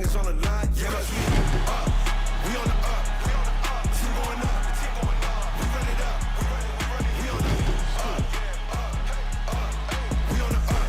is on the line. Yeah, let's move up. We on the up. Team going up. We run it up. We on the up. We on the up.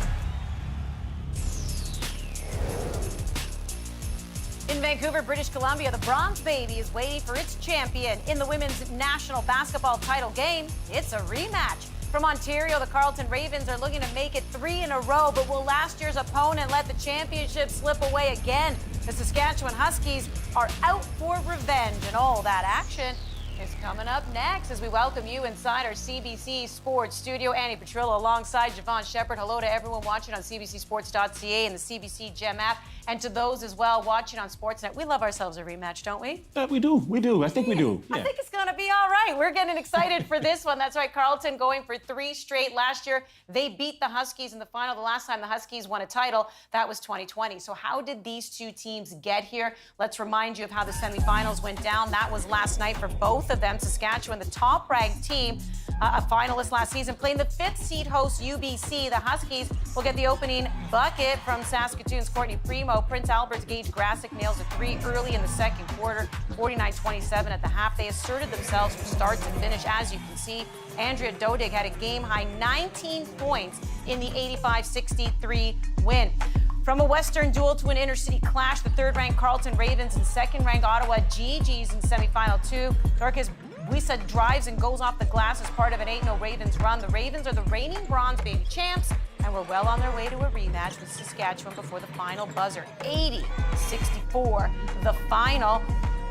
In Vancouver, British Columbia, the Bronze Baby is waiting for its champion. In the women's national basketball title game, it's a rematch. From Ontario, the Carleton Ravens are looking to make it 3 in a row, but will last year's opponent let the championship slip away again? The Saskatchewan Huskies are out for revenge, and all that action is coming up next as we welcome you inside our CBC Sports studio. Annie Petrillo alongside Javon Shepard. Hello to everyone watching on CBCSports.ca and the CBC Gem app, and to those as well watching on Sportsnet. We love ourselves a rematch, don't we? We do. I think we do. Yeah. I think it's going to be all right. We're getting excited for this one. That's right, Carleton going for 3 straight. Last year, they beat the Huskies in the final. The last time the Huskies won a title, that was 2020. So how did these two teams get here? Let's remind you of how the semifinals went down. That was last night for both of them. Saskatchewan, the top-ranked team, a finalist last season, playing the 5th seed host UBC. The Huskies will get the opening bucket from Saskatoon's Courtney Primo. Prince Albert's Gage Grassick nails a 3 early in the second quarter, 49-27 at the half. They asserted themselves from start to finish. As you can see, Andrea DODIG had a game-high 19 points in the 85-63 win. From a Western duel to an inter-city clash, the 3rd-ranked Carleton Ravens and 2nd-ranked Ottawa GGs in semifinal 2. Dorcas Buisa drives and goes off the glass as part of an 8-0 Ravens run. The Ravens are the reigning Bronze Baby champs, and we're well on their way to a rematch with Saskatchewan before the final buzzer. 80-64, the final.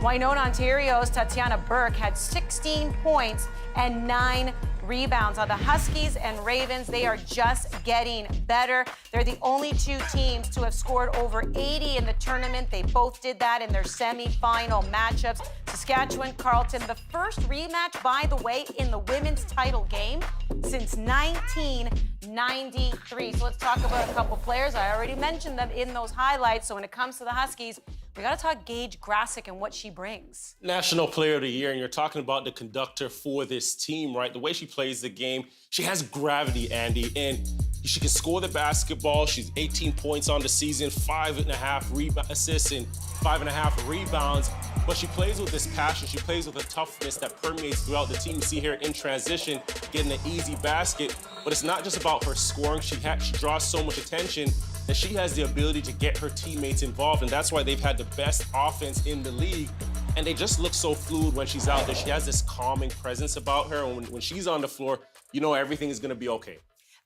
Winona, Ontario's Tatiana Burke had 16 points and 9 rebounds. On the Huskies and Ravens, they are just getting better. They're the only 2 teams to have scored over 80 in the tournament. They both did that in their semi-final matchups. Saskatchewan, Carleton, the first rematch, by the way, in the women's title game since 1993. So let's talk about a couple players. I already mentioned them in those highlights. So when it comes to the Huskies, we got to talk Gage Grassick and what she brings. National Player of the Year, and you're talking about the conductor for this team, right? The way she plays the game, she has gravity, Andy, and she can score the basketball. She's 18 points on the season, 5.5 assists and 5.5 rebounds. But she plays with this passion. She plays with a toughness that permeates throughout the team. You see here in transition, getting an easy basket. But it's not just about her scoring. She draws so much attention that she has the ability to get her teammates involved, and that's why they've had the best offense in the league. And they just look so fluid when she's out there. She has this calming presence about her, and when she's on the floor, you know everything is going to be okay.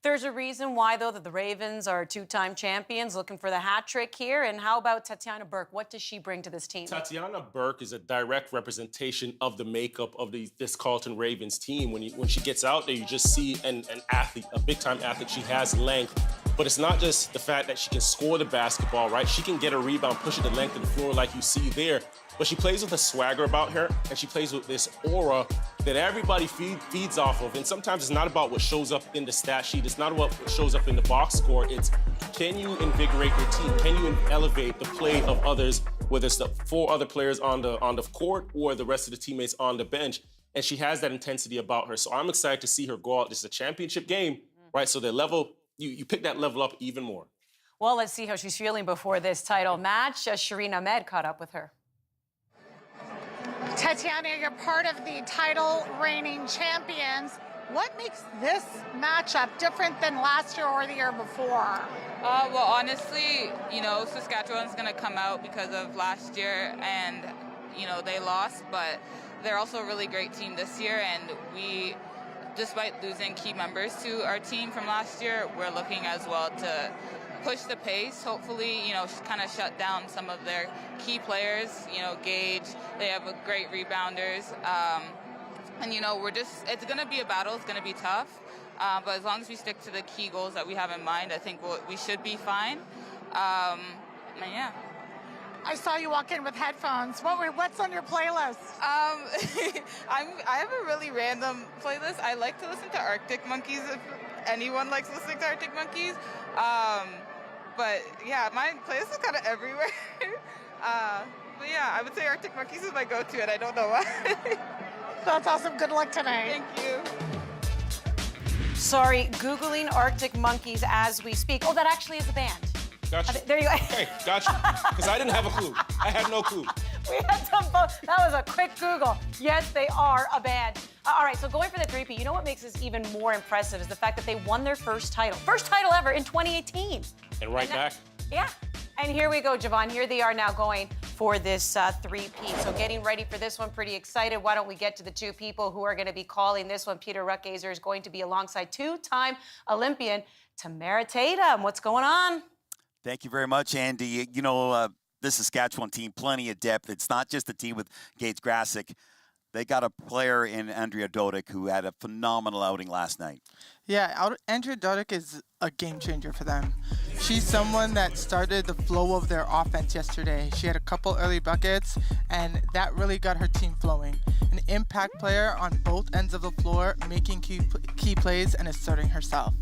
There's a reason why, though, that the Ravens are 2-time champions, looking for the hat trick here. And how about Tatiana Burke? What does she bring to this team? Tatiana Burke is a direct representation of the makeup of this Carleton Ravens team. When she gets out there, you just see an athlete, a big-time athlete. She has length. But it's not just the fact that she can score the basketball, right? She can get a rebound, push it the length of the floor like you see there. But she plays with a swagger about her, and she plays with this aura that everybody feeds off of. And sometimes it's not about what shows up in the stat sheet. It's not about what shows up in the box score. It's, can you invigorate your team? Can you elevate the play of others, whether it's the 4 other players on the court or the rest of the teammates on the bench? And she has that intensity about her. So I'm excited to see her go out. This is a championship game, right? So the level, you pick that level up even more. Well, let's see how she's feeling before this title match. Shireen Ahmed caught up with her. Tatiana, you're part of the title reigning champions. What makes this matchup different than last year or the year before? Well, honestly, Saskatchewan's going to come out because of last year and, they lost, but they're also a really great team this year, and we, despite losing key members to our team from last year, we're looking as well to push the pace, hopefully, kind of shut down some of their key players, Gage, they have great rebounders, and, it's going to be a battle, it's going to be tough, but as long as we stick to the key goals that we have in mind, I think we should be fine, and yeah. I saw you walk in with headphones. What's on your playlist? I have a really random playlist. I like to listen to Arctic Monkeys if anyone likes listening to Arctic Monkeys. But yeah, my playlist is kind of everywhere. But yeah, I would say Arctic Monkeys is my go-to, and I don't know why. That's awesome. Good luck tonight. Thank you. Sorry, Googling Arctic Monkeys as we speak. Oh, that actually is a band. Gotcha. There you go. Okay, gotcha. Because I didn't have a clue. I had no clue. We had some both. That was a quick Google. Yes, they are a band. All right, so going for the three-peat, you know what makes this even more impressive is the fact that they won their first title ever in 2018. And back. Yeah. And here we go, Javon. Here they are now going for this three-peat. So getting ready for this one, pretty excited. Why don't we get to the two people who are going to be calling this one? Peter Ruckgazer is going to be alongside two-time Olympian Tamara Tatum. What's going on? Thank you very much, Andy. You know, this Saskatchewan team, plenty of depth. It's not just a team with Gage Grasick. They got a player in Andrea DODIG who had a phenomenal outing last night. Yeah, Andrea DODIG is a game changer for them. She's someone that started the flow of their offense yesterday. She had a couple early buckets, and that really got her team flowing. An impact player on both ends of the floor, making key plays and asserting herself.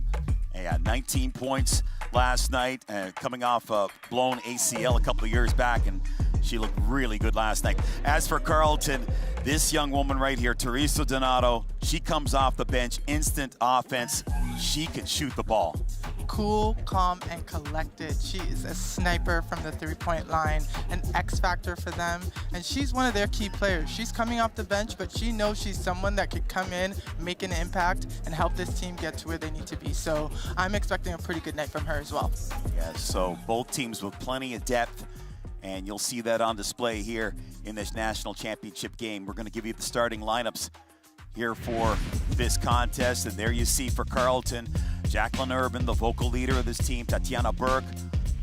Yeah, 19 points last night, coming off a blown ACL a couple of years back, and she looked really good last night. As for Carleton, this young woman right here, Teresa Donato, she comes off the bench, instant offense. She can shoot the ball. Cool, calm, and collected. She is a sniper from the three-point line, an X factor for them, and she's one of their key players. She's coming off the bench, but she knows she's someone that could come in, make an impact, and help this team get to where they need to be. So I'm expecting a pretty good night from her as well. Yeah, so both teams with plenty of depth, and you'll see that on display here in this national championship game. We're going to give you the starting lineups here for this contest, and there you see for Carleton, Jacqueline Urban, the vocal leader of this team, Tatiana Burke.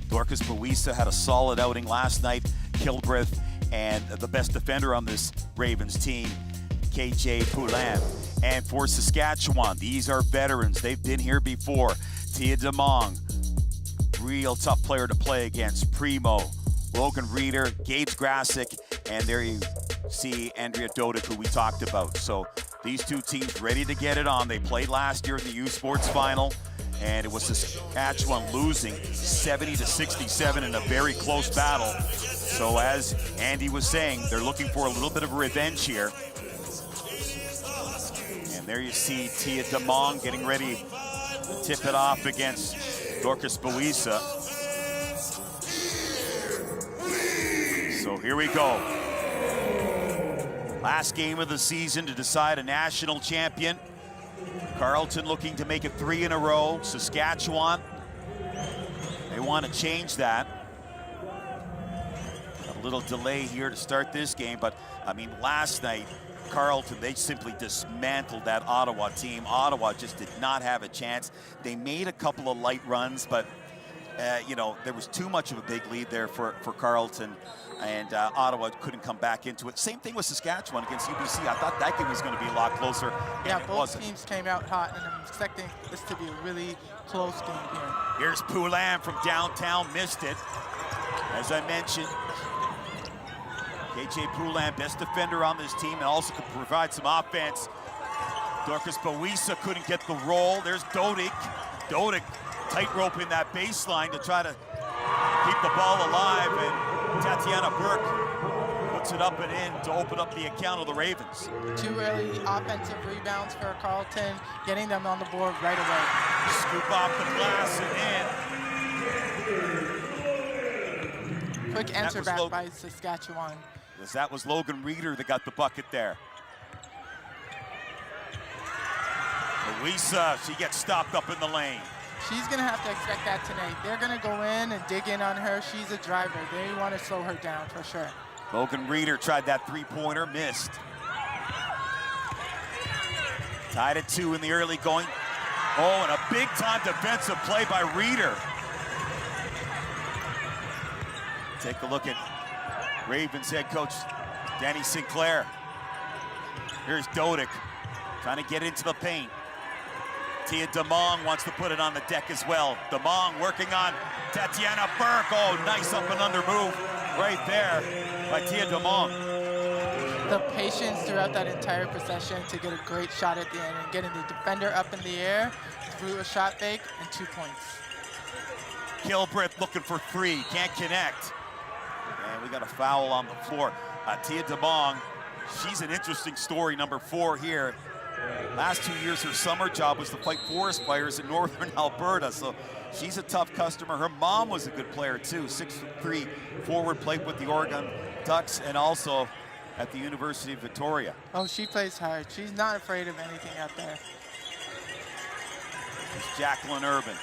Dorcas Buisa had a solid outing last night. Kilbreth, and the best defender on this Ravens team, KJ Poulin. And for Saskatchewan, these are veterans. They've been here before. Tia DeMong, real tough player to play against. Primo, Logan Reeder, Gage Grasick, and there you see Andrea DODIG, who we talked about. So these two teams ready to get it on. They played last year in the USports final, and it was Saskatchewan losing 70-67 in a very close battle. So as Andy was saying, they're looking for a little bit of revenge here. And there you see Tia DeMong getting ready to tip it off against Dorcas Buisa. So here we go. Last game of the season to decide a national champion. Carleton looking to make it 3 in a row. Saskatchewan, they want to change that. A little delay here to start this game, but I mean, last night, Carleton, they simply dismantled that Ottawa team. Ottawa just did not have a chance. They made a couple of light runs, but you know, there was too much of a big lead there for Carleton, and Ottawa couldn't come back into it. Same thing with Saskatchewan against UBC. I thought that game was going to be a lot closer. Yeah, both teams came out hot, and I'm expecting this to be a really close game here. Here's Poulin from downtown, missed it. As I mentioned, KJ Poulin, best defender on this team, and also could provide some offense. Dorcas Buisa couldn't get the roll. There's DODIG. DODIG tightroping that baseline to try to keep the ball alive, and Tatiana Burke puts it up and in to open up the account of the Ravens. 2 early offensive rebounds for Carleton, getting them on the board right away. Scoop off the glass and in. Quick answer back by Saskatchewan. That was Logan Reeder that got the bucket there. Buisa, she gets stopped up in the lane. She's going to have to expect that tonight. They're going to go in and dig in on her. She's a driver. They want to slow her down for sure. Logan Reeder tried that three-pointer, missed. Tied at 2 in the early going. Oh, and a big-time defensive play by Reeder. Take a look at Ravens head coach Danny Sinclair. Here's DODIG trying to get into the paint. Tia DeMong wants to put it on the deck as well. DeMong working on Tatiana Burke. Oh, nice up and under move right there by Tia DeMong. The patience throughout that entire possession to get a great shot at the end and getting the defender up in the air through a shot fake and 2 points. Kilbreth looking for 3, can't connect. And we got a foul on the floor. Tia DeMong, she's an interesting story, number 4 here Last 2 years, her summer job was to fight forest fires in northern Alberta, so she's a tough customer. Her mom was a good player too, 6'3" forward, played with the Oregon Ducks and also at the University of Victoria. Oh, she plays hard. She's not afraid of anything out there. It's Jacqueline Urban,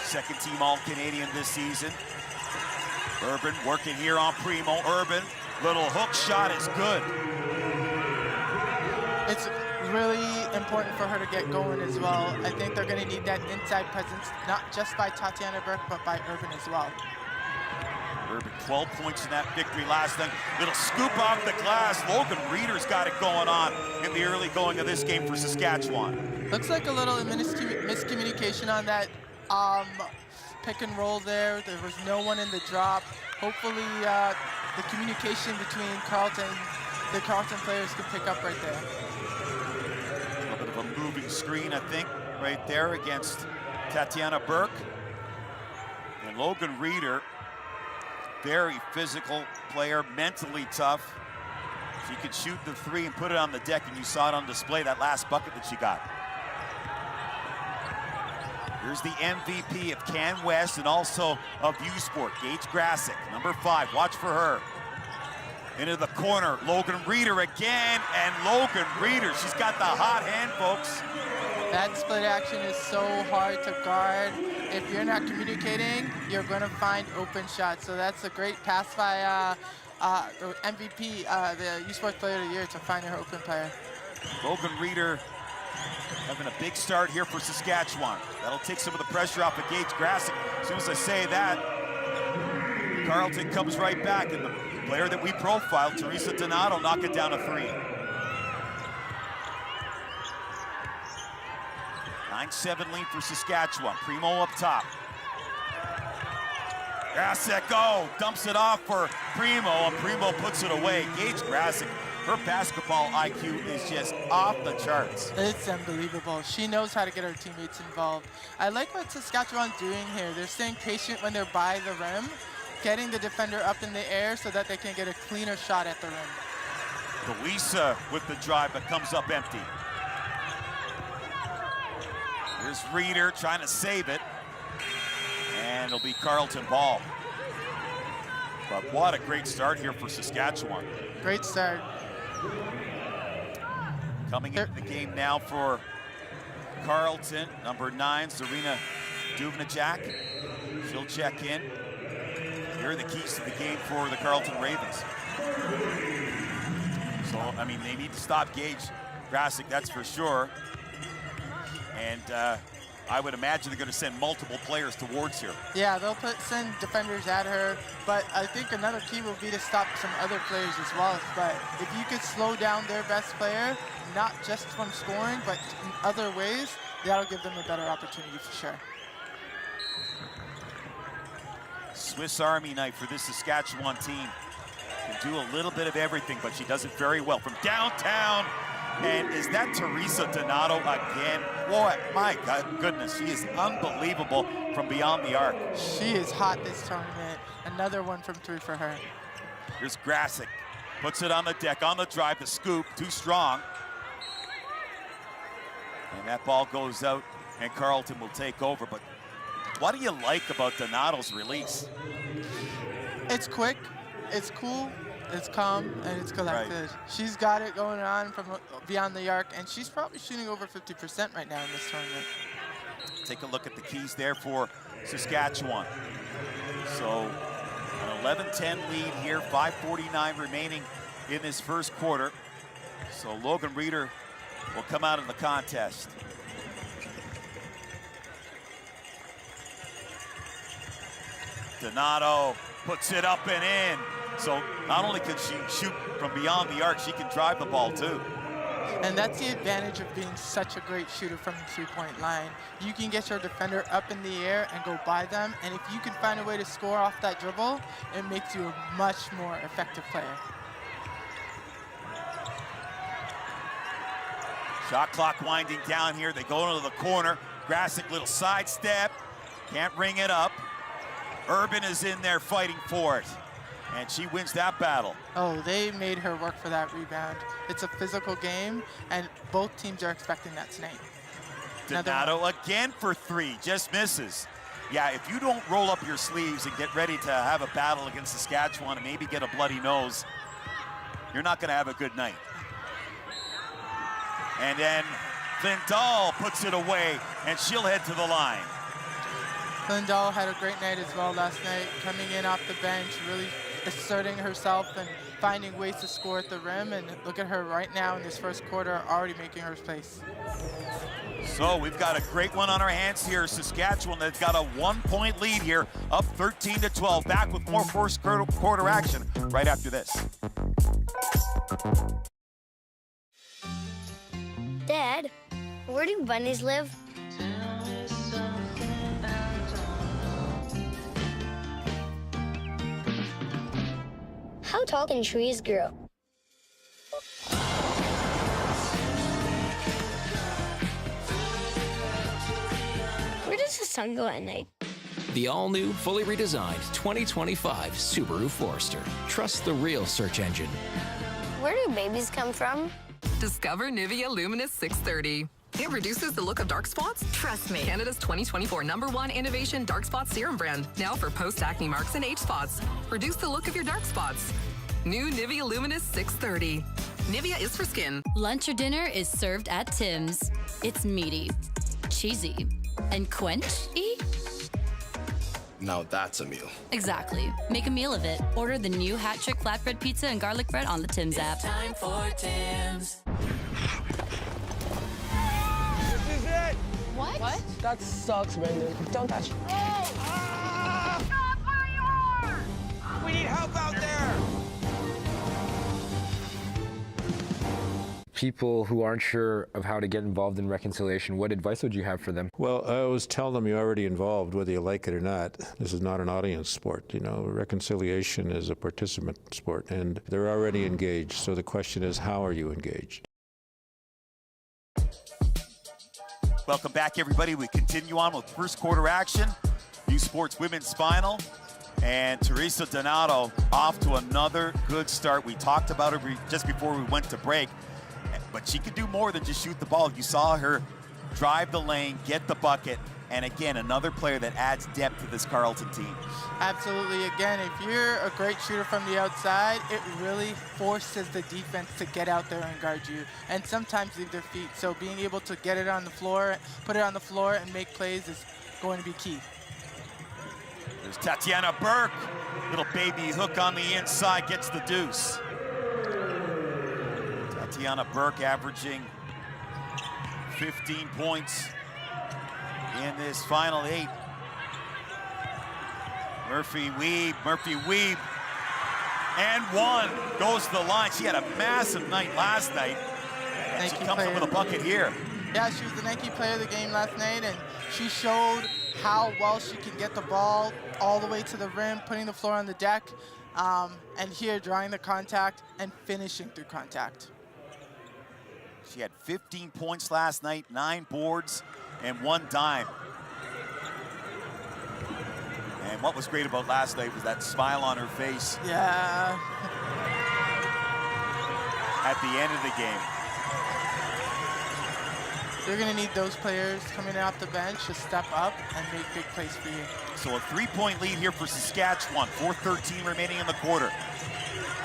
second-team All-Canadian this season. Urban working here on Primo. Urban, little hook shot is good. It's really important for her to get going as well. I think they're going to need that inside presence, not just by Tatiana Burke, but by Urban as well. Urban 12 points in that victory last night. Little scoop off the glass. Logan Reeder's got it going on in the early going of this game for Saskatchewan. Looks like a little miscommunication on that pick and roll there. There was no one in the drop. Hopefully the communication between the Carleton players can pick up right there. A little bit of a moving screen, I think, right there against Tatiana Burke. And Logan Reeder, very physical player, mentally tough. She could shoot the three and put it on the deck, and you saw it on display, that last bucket that she got. Here's the MVP of Can West and also of USports, Gage Grassick, number 5. Watch for her. Into the corner, Logan Reeder again, and Logan Reeder, she's got the hot hand, folks. That split action is so hard to guard. If you're not communicating, you're going to find open shots. So that's a great pass by the MVP, the USports Player of the Year, to find her open player. Logan Reeder having a big start here for Saskatchewan. That'll take some of the pressure off of Gage Grassick. As soon as I say that, Carleton comes right back, and the player that we profiled, Teresa Donato, knock it down a 3. 9-7 lead for Saskatchewan. Primo up top. Grassick, dumps it off for Primo, and Primo puts it away. Gage Grassick, her basketball IQ is just off the charts. It's unbelievable. She knows how to get her teammates involved. I like what Saskatchewan's doing here. They're staying patient when they're by the rim, getting the defender up in the air so that they can get a cleaner shot at the rim. Louisa with the drive, but comes up empty. Here's Reeder trying to save it. And it'll be Carleton ball. But what a great start here for Saskatchewan. Great start. Coming into the game now for Carleton, number 9, Serena Duvnacek. She'll check in. Here are the keys to the game for the Carleton Ravens. So, I mean, they need to stop Gage Grassick, that's for sure. And I would imagine they're going to send multiple players towards here. Yeah, they'll send defenders at her, but I think another key will be to stop some other players as well. But if you could slow down their best player, not just from scoring, but in other ways, that'll give them a better opportunity for sure. Swiss Army knife for this Saskatchewan team. Can do a little bit of everything, but she does it very well. From downtown, and is that Teresa Donato again? Boy, my goodness, she is unbelievable from beyond the arc. She is hot this tournament. Another 1 from 3 for her. Here's Grassick, puts it on the deck, on the drive, the scoop, too strong. And that ball goes out, and Carleton will take over. But what do you like about Donato's release? It's quick, it's cool, it's calm, and it's collected. Right. She's got it going on from beyond the arc, and she's probably shooting over 50% right now in this tournament. Take a look at the keys there for Saskatchewan. So an 11-10 lead here, 5:49 remaining in this first quarter. So Logan Reeder will come out of the contest. Donato puts it up and in. So not only can she shoot from beyond the arc, she can drive the ball too. And that's the advantage of being such a great shooter from the three-point line. You can get your defender up in the air and go by them, and if you can find a way to score off that dribble, it makes you a much more effective player. Shot clock winding down here. They go into the corner. Grassick, little sidestep. Can't ring it up. Urban is in there fighting for it. And she wins that battle. Oh, they made her work for that rebound. It's a physical game, and both teams are expecting that tonight. Donato again for three, just misses. Yeah, if you don't roll up your sleeves and get ready to have a battle against Saskatchewan and maybe get a bloody nose, you're not gonna have a good night. And then Lindahl puts it away, and she'll head to the line. Lindahl had a great night as well last night, coming in off the bench, really asserting herself and finding ways to score at the rim. And look at her right now in this first quarter, already making her place. So we've got a great one on our hands here. Saskatchewan that's got a 1-point lead here, up 13-12. Back with more first quarter action right after this. Dad, where do bunnies live? How tall can trees grow? Where does the sun go at night? The all-new, fully redesigned 2025 Subaru Forester. Trust the real search engine. Where do babies come from? Discover Nivea Luminous 630. It reduces the look of dark spots. Trust me. Canada's 2024 #1 innovation dark spot serum brand. Now for post-acne marks and age spots. Reduce the look of your dark spots. New Nivea Luminous 630. Nivea is for skin. Lunch or dinner is served at Tim's. It's meaty, cheesy, and quench-y. Now that's a meal. Exactly. Make a meal of it. Order the new Hat Trick flatbread pizza and garlic bread on the Tim's app. Time for Tim's. This is it. What? That sucks, Brendan. Don't touch. Stop where you are! We need help out there. People who aren't sure of how to get involved in reconciliation, what advice would you have for them? Well, I always tell them you're already involved, whether you like it or not. This is not an audience sport. You know, reconciliation is a participant sport, and they're already engaged. So the question is, how are you engaged? Welcome back, everybody. We continue on with first quarter action. USports Women's Final. And Teresa Donato off to another good start. We talked about it just before we went to break. But she could do more than just shoot the ball. You saw her drive the lane, get the bucket, and again, another player that adds depth to this Carleton team. Absolutely. Again, if you're a great shooter from the outside, it really forces the defense to get out there and guard you, and sometimes leave their feet. So being able to get it on the floor, put it on the floor, and make plays is going to be key. There's Tatiana Burke. Little baby hook on the inside, gets the deuce. Tatiana Burke averaging 15 points in this final 8. Murphy Weeb, and one goes to the line. She had a massive night last night, and she comes up with a bucket here. Yeah, she was the Nike player of the game last night, and she showed how well she can get the ball all the way to the rim, putting the floor on the deck, and here drawing the contact and finishing through contact. She had 15 points last night, 9 boards, and 1 dime. And what was great about last night was that smile on her face. Yeah. At the end of the game. You're going to need those players coming off the bench to step up and make big plays for you. So a 3-point lead here for Saskatchewan. 4:13 remaining in the quarter.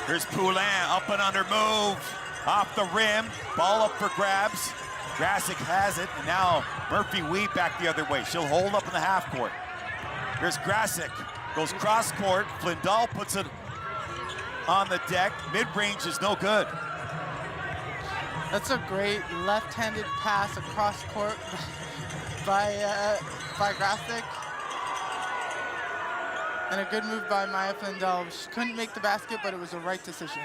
Here's Poulin, up and under move. Off the rim, ball up for grabs. Grasick has it, and now Murphy Weeb back the other way. She'll hold up in the half court. Here's Grasick, goes cross court. Lindahl puts it on the deck. Mid-range is no good. That's a great left-handed pass across court by Grasick. And a good move by Maya Lindahl. She couldn't make the basket, but it was the right decision.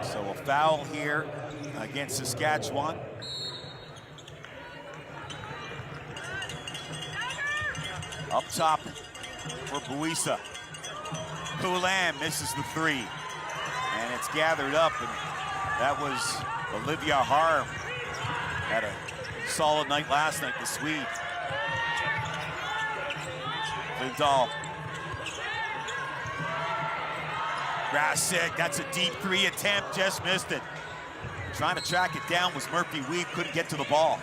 So a foul here against Saskatchewan. Up top for Buisa. Poulin misses the 3. And it's gathered up, and that was Olivia Harm. Had a solid night last night, the Swede. Dahl. Grasick, that's a deep 3 attempt, just missed it. Trying to track it down was Murphy Weed, couldn't get to the ball.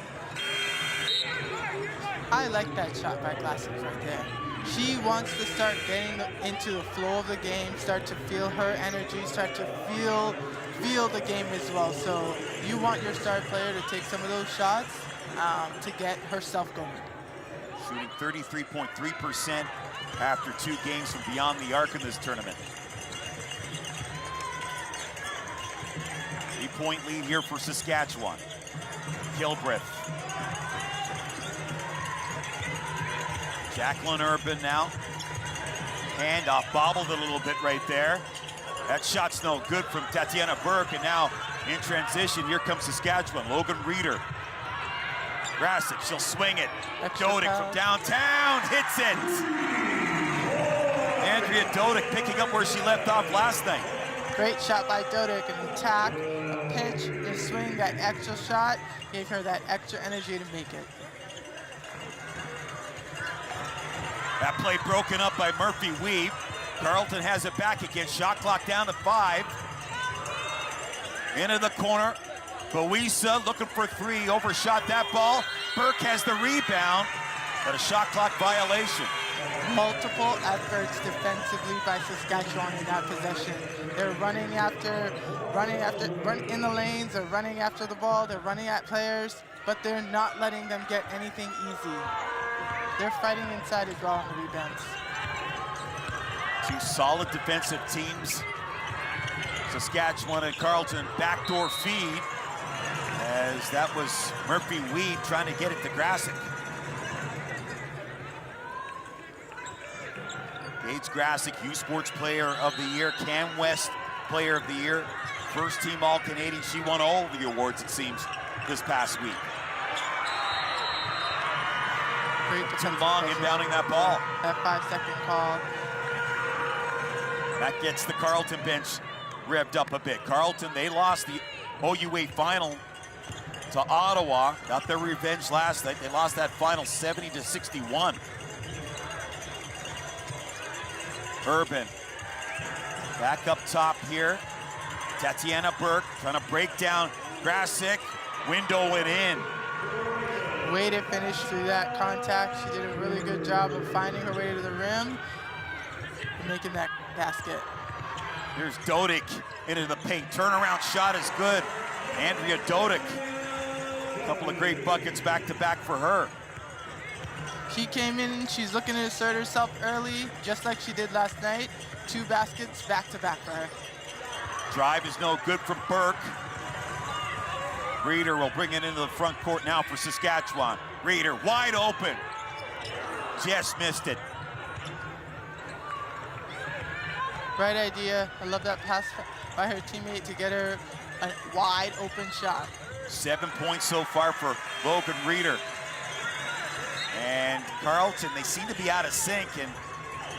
I like that shot by Grasick right there. She wants to start getting into the flow of the game, start to feel her energy, start to feel the game as well. So you want your star player to take some of those shots to get herself going. Shooting 33.3% after 2 games from beyond the arc in this tournament. 3-point lead here for Saskatchewan. Kilbreth. Jacqueline Urban now. Handoff, bobbled a little bit right there. That shot's no good from Tatiana Burke, and now in transition, here comes Saskatchewan. Logan Reeder. Grasick, she'll swing it. Dodig from downtown hits it. Andrea Dodig picking up where she left off last night. Great shot by Dodig, an attack, a pitch, and swing. That extra shot gave her that extra energy to make it. That play broken up by Murphy Weave. Carleton has it back again. Shot clock down to 5. Into the corner. Boisa looking for 3. Overshot that ball. Burke has the rebound, but a shot clock violation. Multiple efforts defensively by Saskatchewan in that possession. They're running in the lanes, they're running after the ball, they're running at players, but they're not letting them get anything easy. They're fighting inside as well on the rebounds. 2 solid defensive teams. Saskatchewan and Carleton backdoor feed, as that was Murphy Weed trying to get it to Grasick. Gage Grasick, USports Player of the Year, Cam West Player of the Year, first team All-Canadian. She won all of the awards, it seems, this past week. Too long inbounding that ball. That 5-second call. That gets the Carleton bench revved up a bit. Carleton, they lost the OUA final to Ottawa. Got their revenge last night. They lost that final 70-61. Urban back up top here. Tatiana Burke trying to break down Grasick. Window it in. Way to finish through that contact. She did a really good job of finding her way to the rim and making that basket. Here's Dodig into the paint. Turnaround shot is good. Andrea Dodig. A couple of great buckets back to back for her. She came in, she's looking to assert herself early, just like she did last night. 2 baskets back to back for her. Drive is no good from Burke. Reeder will bring it into the front court now for Saskatchewan. Reeder wide open. Just missed it. Right idea. I love that pass by her teammate to get her a wide open shot. 7 points so far for Logan Reeder. And Carleton, they seem to be out of sync. And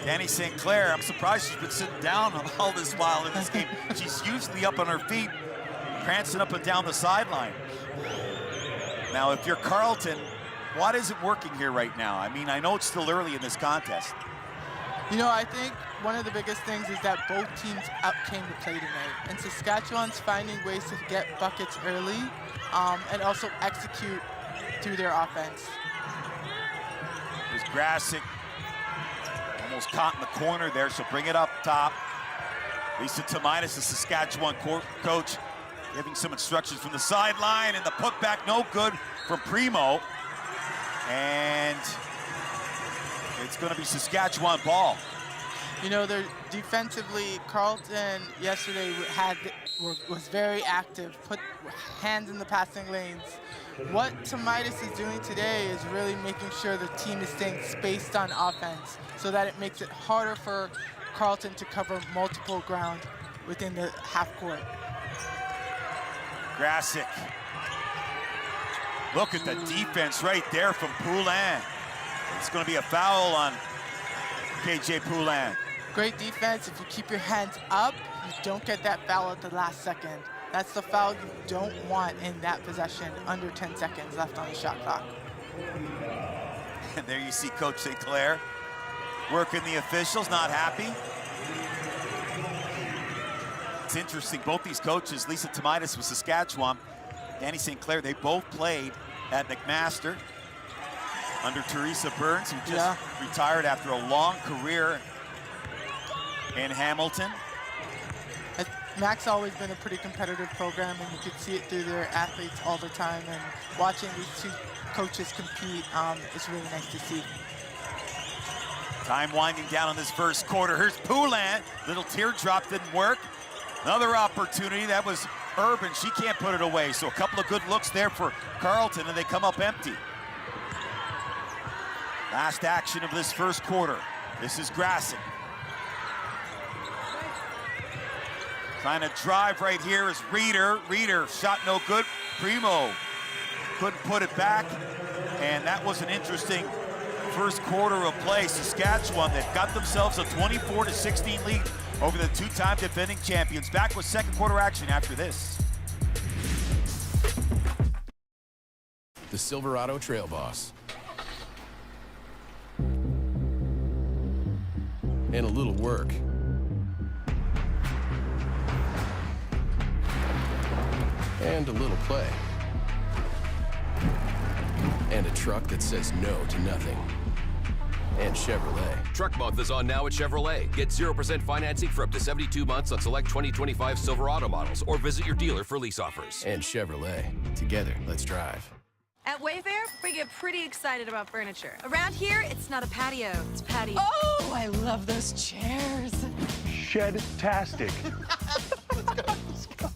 Danny St. Clair, I'm surprised she's been sitting down all this while in this game. She's usually up on her feet, prancing up and down the sideline. Now, if you're Carleton, what isn't working here right now? I mean, I know it's still early in this contest. You know, I think one of the biggest things is that both teams came to play tonight. And Saskatchewan's finding ways to get buckets early and also execute through their offense. There's Grasick, almost caught in the corner there. She'll bring it up top. Lisa Tomaitis, the Saskatchewan coach, giving some instructions from the sideline, and the putback no good from Primo. And it's going to be Saskatchewan ball. You know, they're defensively, Carleton yesterday was very active, put hands in the passing lanes. What Tomaitis is doing today is really making sure the team is staying spaced on offense so that it makes it harder for Carleton to cover multiple ground within the half court. Grasick. Look at the defense right there from Poulin. It's going to be a foul on KJ Poulin. Great defense. If you keep your hands up, you don't get that foul at the last second. That's the foul you don't want in that possession, under 10 seconds left on the shot clock. And there you see Coach St. Clair working the officials, not happy. It's interesting, both these coaches, Lisa Tomaitis with Saskatchewan, Danny St. Clair, they both played at McMaster under Teresa Burns, who just retired after a long career in Hamilton. Mac's always been a pretty competitive program, and you could see it through their athletes all the time. And watching these two coaches compete is really nice to see. Time winding down on this first quarter. Here's Poulin. Little teardrop didn't work. Another opportunity. That was Urban. She can't put it away. So a couple of good looks there for Carleton, and they come up empty. Last action of this first quarter. This is Grasset. Trying to drive right here is Reeder. Reeder, shot no good. Primo couldn't put it back. And that was an interesting first quarter of play. Saskatchewan, they've got themselves a 24-16 lead over the two-time defending champions. Back with second quarter action after this. The Silverado Trail Boss. And a little work. And a little play. And a truck that says no to nothing. And Chevrolet. Truck Month is on now at Chevrolet. Get 0% financing for up to 72 months on select 2025 Silverado models, or visit your dealer for lease offers. And Chevrolet. Together, let's drive. At Wayfair, we get pretty excited about furniture. Around here, it's not a patio, it's patio. Oh, I love those chairs. Shed-tastic. Let's go.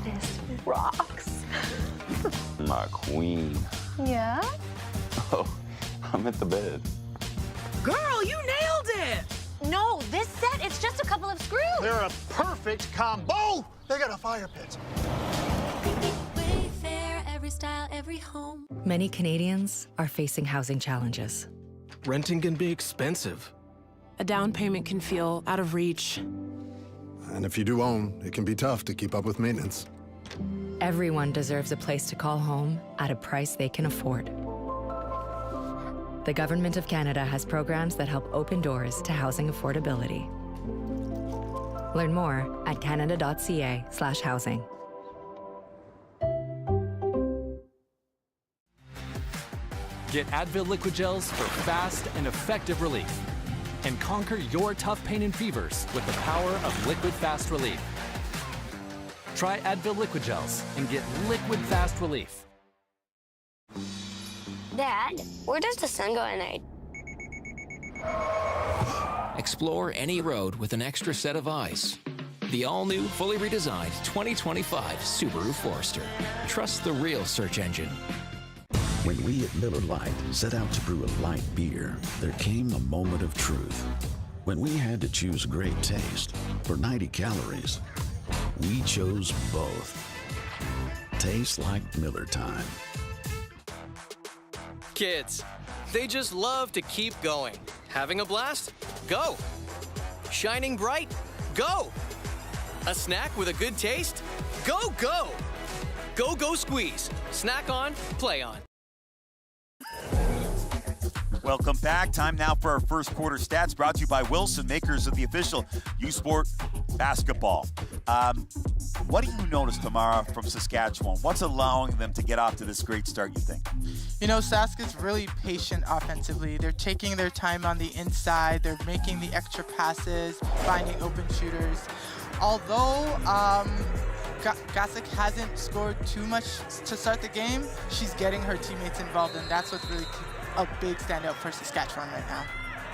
This rocks. My queen. Yeah? Oh, I'm at the bed. Girl, you nailed it! No, this set, it's just a couple of screws. They're a perfect combo. They got a fire pit. Wayfair, every style, every home. Many Canadians are facing housing challenges. Renting can be expensive. A down payment can feel out of reach. And if you do own, it can be tough to keep up with maintenance. Everyone deserves a place to call home at a price they can afford. The Government of Canada has programs that help open doors to housing affordability. Learn more at canada.ca/housing. Get Advil Liquid Gels for fast and effective relief. And conquer your tough pain and fevers with the power of Liquid Fast Relief. Try Advil Liquid Gels and get liquid fast relief. Dad, where does the sun go at night? Explore any road with an extra set of eyes. The all-new, fully redesigned 2025 Subaru Forester. Trust the real search engine. When we at Miller Lite set out to brew a light beer, there came a moment of truth. When we had to choose great taste for 90 calories, we chose both. Tastes like Miller time. Kids, they just love to keep going. Having a blast? Go. Shining bright? Go. A snack with a good taste? Go, go. Go, go squeeze. Snack on, play on. Welcome back. Time now for our first quarter stats, brought to you by Wilson, makers of the official USports basketball. What do you notice, Tamara, from Saskatchewan? What's allowing them to get off to this great start, you think? You know, Sask is really patient offensively. They're taking their time on the inside. They're making the extra passes, finding open shooters. Although Gasick hasn't scored too much to start the game, she's getting her teammates involved, and that's what's really a big standout for Saskatchewan right now.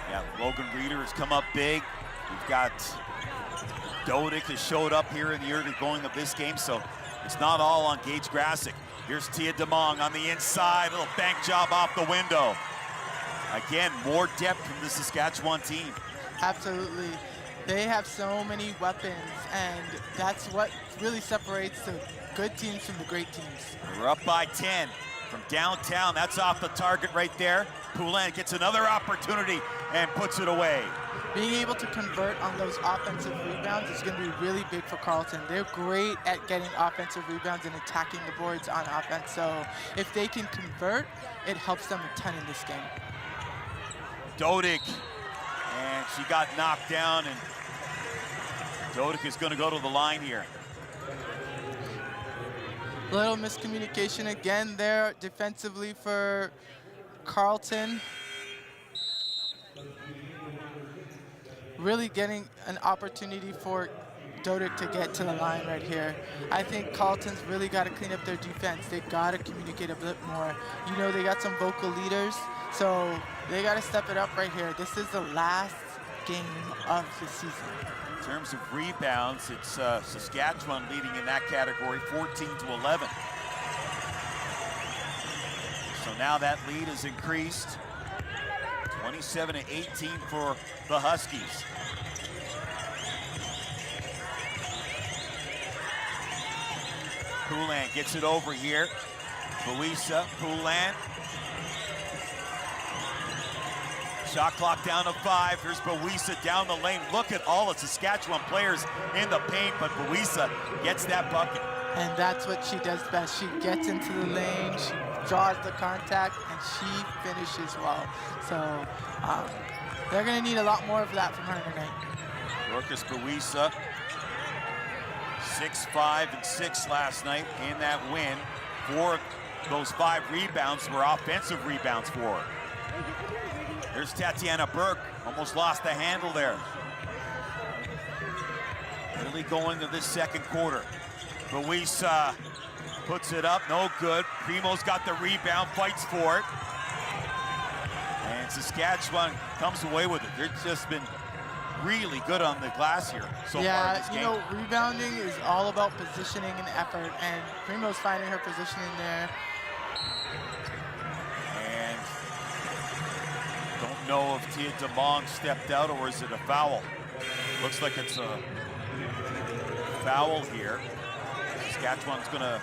Yeah, Logan Reeder has come up big. We've got Dodig has showed up here in the early going of this game, so it's not all on Gage Grasek. Here's Tia DeMong on the inside, little bank job off the window. Again, more depth from the Saskatchewan team. Absolutely. They have so many weapons, and that's what really separates the good teams from the great teams. We're up by 10 from downtown. That's off the target right there. Poulin gets another opportunity and puts it away. Being able to convert on those offensive rebounds is going to be really big for Carleton. They're great at getting offensive rebounds and attacking the boards on offense. So if they can convert, it helps them a ton in this game. Dodig And she got knocked down, and DODIG is going to go to the line here. Little miscommunication again there defensively for Carleton. Really getting an opportunity for DODIG to get to the line right here. I think Carleton's really got to clean up their defense. They got to communicate a bit more. You know, they got some vocal leaders, so they got to step it up right here. This is the last game of the season. In terms of rebounds, it's Saskatchewan leading in that category, 14-11. So now that lead has increased, 27-18 for the Huskies. Poulan gets it over here. Buisa, Poulan. Shot clock down to 5. Here's Buisa down the lane. Look at all the Saskatchewan players in the paint, but Buisa gets that bucket. And that's what she does best. She gets into the lane, she draws the contact, and she finishes well. So they're going to need a lot more of that from her tonight. Dorcas Buisa, 6-5 and 6 last night in that win. 4 of those 5 rebounds were offensive rebounds for her. There's Tatiana Burke, almost lost the handle there. Really going to this second quarter. Buisa puts it up, no good. Primo's got the rebound, fights for it. And Saskatchewan comes away with it. They've just been really good on the glass here so far in this game. You know, rebounding is all about positioning and effort, and Primo's finding her positioning there. And don't know if Tia DeMong stepped out or is it a foul. Looks like it's a foul here. Saskatchewan's gonna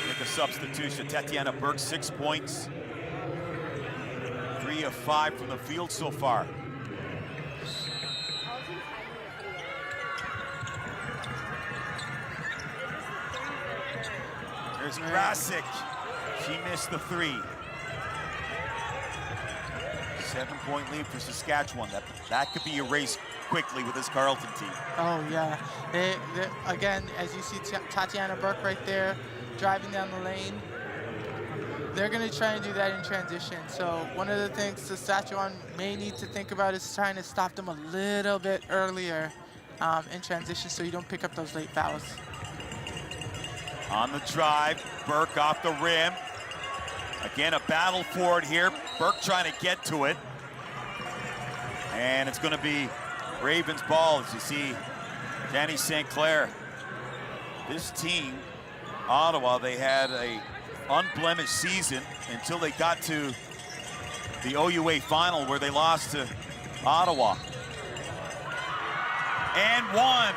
make a substitution. Tatiana Burke, 6 points. 3 of 5 from the field so far. There's Grasic. She missed the 3. 7-point lead for Saskatchewan. That could be erased quickly with this Carleton team. Oh, yeah. They, again, as you see Tatiana Burke right there, driving down the lane, they're going to try and do that in transition. So one of the things Saskatchewan may need to think about is trying to stop them a little bit earlier in transition so you don't pick up those late fouls. On the drive, Burke off the rim. Again, a battle for it here. Burke trying to get to it. And it's going to be Ravens ball, as you see Danny St. Clair. This team, Ottawa, they had a unblemished season until they got to the OUA final where they lost to Ottawa. And one,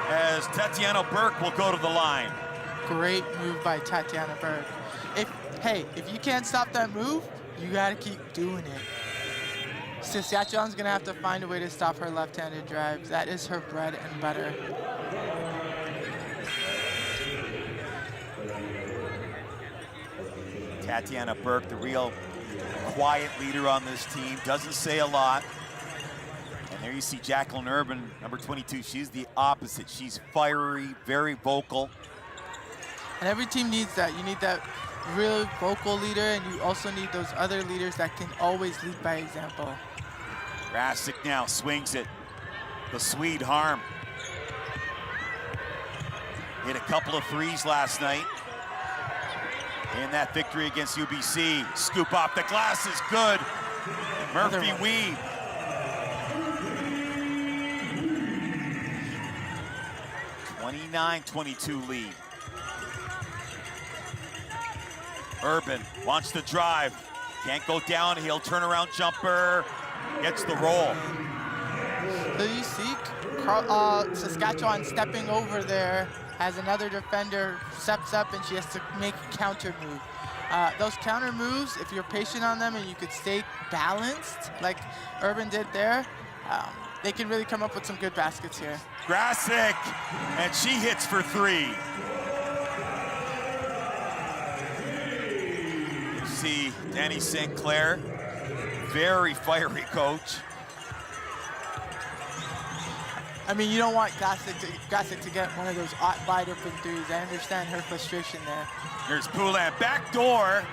as Tatiana Burke will go to the line. Great move by Tatiana Burke. If you can't stop that move, you got to keep doing it. Saskatchewan's going to have to find a way to stop her left-handed drive. That is her bread and butter. Tatiana Burke, the real quiet leader on this team, doesn't say a lot. And there you see Jacqueline Urban, number 22. She's the opposite. She's fiery, very vocal. And every team needs that. You need that real vocal leader, and you also need those other leaders that can always lead by example. Grasic now swings it. The Swede Harm. Hit a couple of 3s last night in that victory against UBC. Scoop off the glass is good. Murphy Weed. (29-22) lead. Urban wants to drive. Can't go downhill. Turnaround jumper. Gets the roll. So you see Saskatchewan stepping over there as another defender steps up and she has to make a counter move. Those counter moves, if you're patient on them and you could stay balanced like Urban did there, they can really come up with some good baskets here. Grasic, and she hits for 3. You see Danny St. Clair, very fiery coach. I mean, you don't want Grassic to get one of those wide open threes. I understand her frustration there. Here's Poulin, back door,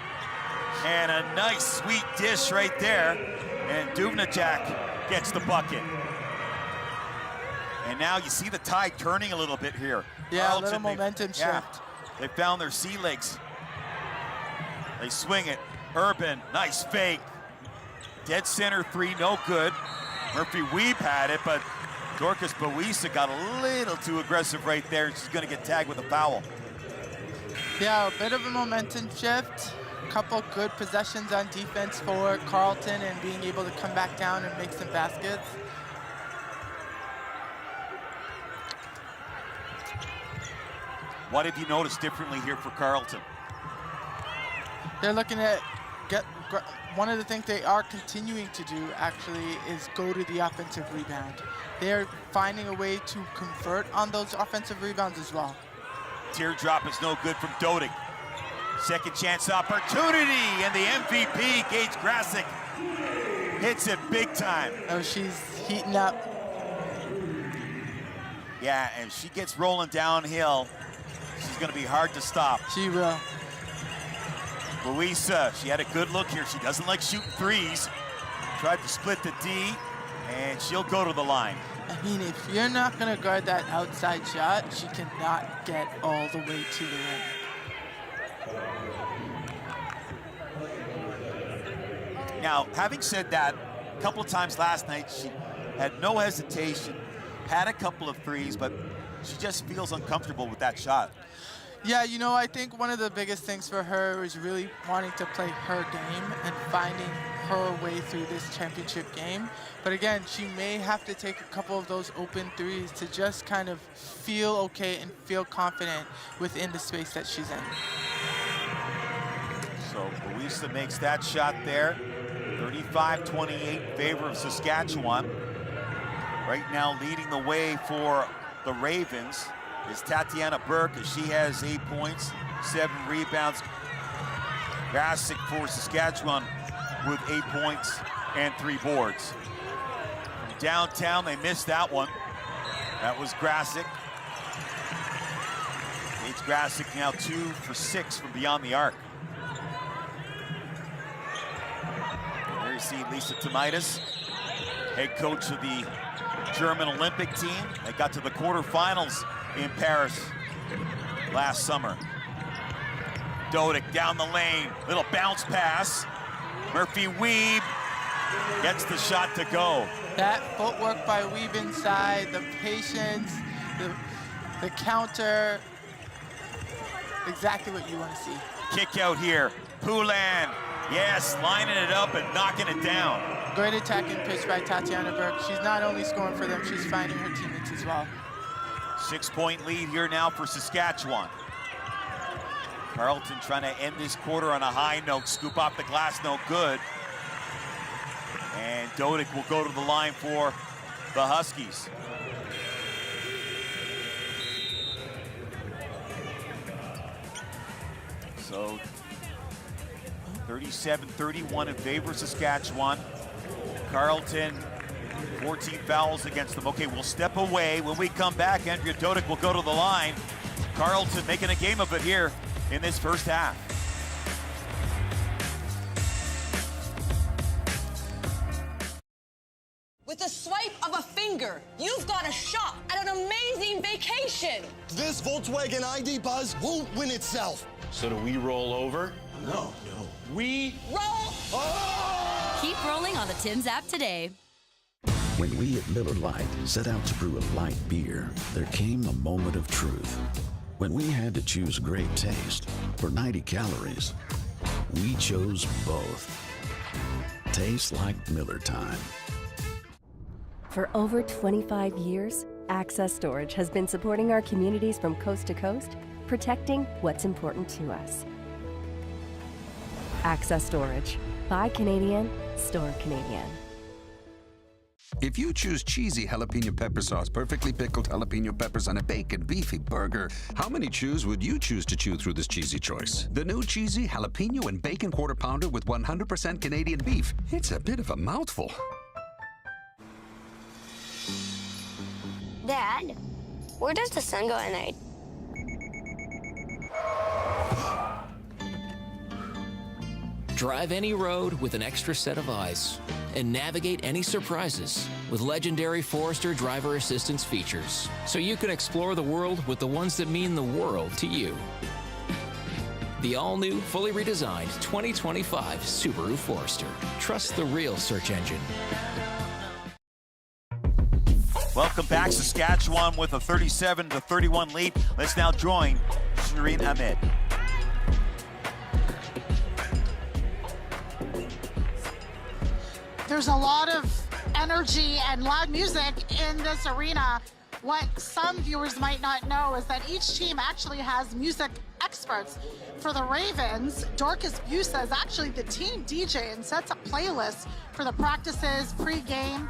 and a nice sweet dish right there. And Duvnacek gets the bucket. And now you see the tide turning a little bit here. Yeah, Carleton, a little momentum shift. They found their sea legs. They swing it. Urban, nice fake. Dead center three, no good. Murphy Weeb had it, but Dorcas Boisa got a little too aggressive right there. She's gonna get tagged with a foul. Yeah, a bit of a momentum shift. A couple good possessions on defense for Carleton and being able to come back down and make some baskets. What have you noticed differently here for Carleton? They're looking at one of the things they are continuing to do actually is go to the offensive rebound. They're finding a way to convert on those offensive rebounds as well. Teardrop is no good from Dodig. Second chance opportunity, and the MVP, Gage Grassic, hits it big time. Oh, she's heating up. Yeah, and she gets rolling downhill. She's gonna be hard to stop. She will. Boisa, she had a good look here. She doesn't like shooting threes. Tried to split the D, and she'll go to the line. I mean, if you're not gonna guard that outside shot, she cannot get all the way to the rim. Now, having said that, a couple of times last night, she had no hesitation, had a couple of threes, but she just feels uncomfortable with that shot. Yeah, you know, I think one of the biggest things for her is really wanting to play her game and finding her way through this championship game. But again, she may have to take a couple of those open threes to just kind of feel okay and feel confident within the space that she's in. So Boisa makes that shot there. 35-28 in favor of Saskatchewan. Right now leading the way for the Ravens is Tatiana Burke, as she has 8 points, 7 rebounds. Grassic for Saskatchewan with 8 points and 3 boards. From downtown, they missed that one. That was Grassic. Gage Grassic now 2 for 6 from beyond the arc. There you see Lisa Tomaitis, head coach of the German Olympic team. They got to the quarterfinals in Paris last summer. Dodig down the lane, little bounce pass. Murphy Weeb gets the shot to go. That footwork by Weeb inside, the patience, the counter, exactly what you want to see. Kick out here, Poulin, yes, lining it up and knocking it down. Great attacking pitch by Tatiana Burke. She's not only scoring for them, she's finding her teammates as well. 6-point lead here now for Saskatchewan. Carleton trying to end this quarter on a high note. Scoop off the glass, no good. And Dodig will go to the line for the Huskies. So 37-31 in favor of Saskatchewan. Carleton, 14 fouls against them. Okay, we'll step away. When we come back, Andrea Dodig will go to the line. Carleton making a game of it here in this first half. With a swipe of a finger, you've got a shot at an amazing vacation. This Volkswagen ID Buzz won't win itself. So do we roll over? No. We roll. Oh! Keep rolling on the Tim's app today. When we at Miller Lite set out to brew a light beer, there came a moment of truth. When we had to choose great taste or 90 calories, we chose both. Tastes like Miller time. For over 25 years, Access Storage has been supporting our communities from coast to coast, protecting what's important to us. Access Storage. Buy Canadian, store Canadian. If you choose cheesy jalapeno pepper sauce, perfectly pickled jalapeno peppers on a bacon beefy burger, how many chews would you choose to chew through this cheesy choice? The new cheesy jalapeno and bacon quarter pounder with 100% Canadian beef. It's a bit of a mouthful. Dad, where does the sun go at night? Drive any road with an extra set of eyes and navigate any surprises with legendary Forester driver assistance features, so you can explore the world with the ones that mean the world to you. The all-new, fully redesigned 2025 Subaru Forester. Trust the real search engine. Welcome back, Saskatchewan with a 37-31 lead. Let's now join Shireen Ahmed. There's a lot of energy and loud music in this arena. What some viewers might not know is that each team actually has music experts. For the Ravens, Dorcas Busa is actually the team DJ and sets up playlists for the practices, pre-game.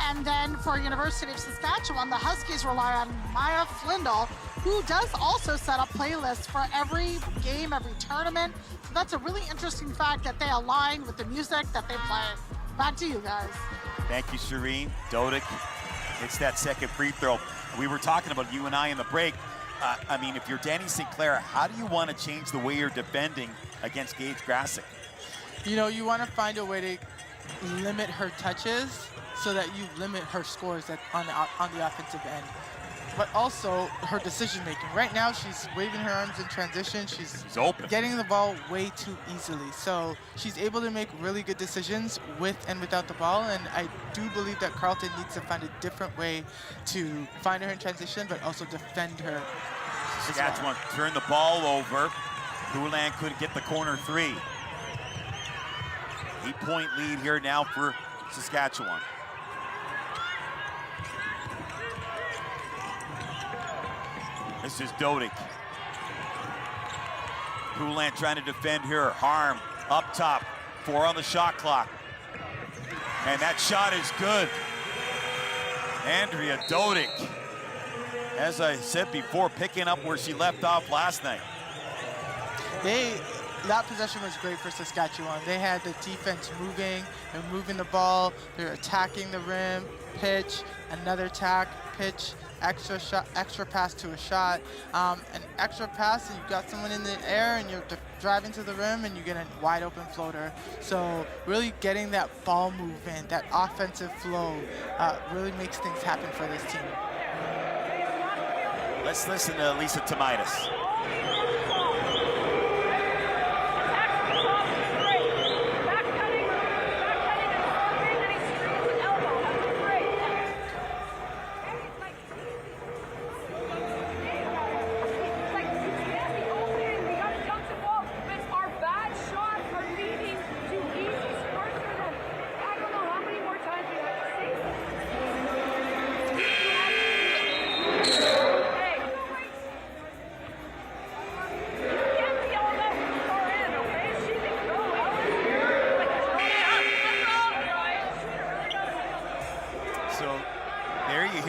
And then for University of Saskatchewan, the Huskies rely on Maya Flindle, who does also set up playlists for every game, every tournament. So that's a really interesting fact that they align with the music that they play. Back to you guys. Thank you, Shireen. Dodig hits that second free throw. We were talking about you and I in the break. I mean, if you're Danny Sinclair, how do you want to change the way you're defending against Gage Grassick? You know, you want to find a way to limit her touches so that you limit her scores on the offensive end, but also her decision making. Right now, she's waving her arms in transition. She's open, getting the ball way too easily. So she's able to make really good decisions with and without the ball. And I do believe that Carleton needs to find a different way to find her in transition, but also defend her. Saskatchewan turned the ball over. Houlihan couldn't get the corner three. 8-point lead here now for Saskatchewan. This is Dodig. Houlihan trying to defend her. Harm up top. 4 on the shot clock. And that shot is good. Andrea Dodig, as I said before, picking up where she left off last night. That possession was great for Saskatchewan. They had the defense moving and moving the ball. They're attacking the rim, pitch, another attack, pitch, extra shot, extra pass to a shot, an extra pass, and you've got someone in the air and you're driving to the rim and you get a wide open floater. So really getting that ball movement, that offensive flow, really makes things happen for this team. Let's listen to Lisa Tomaitis.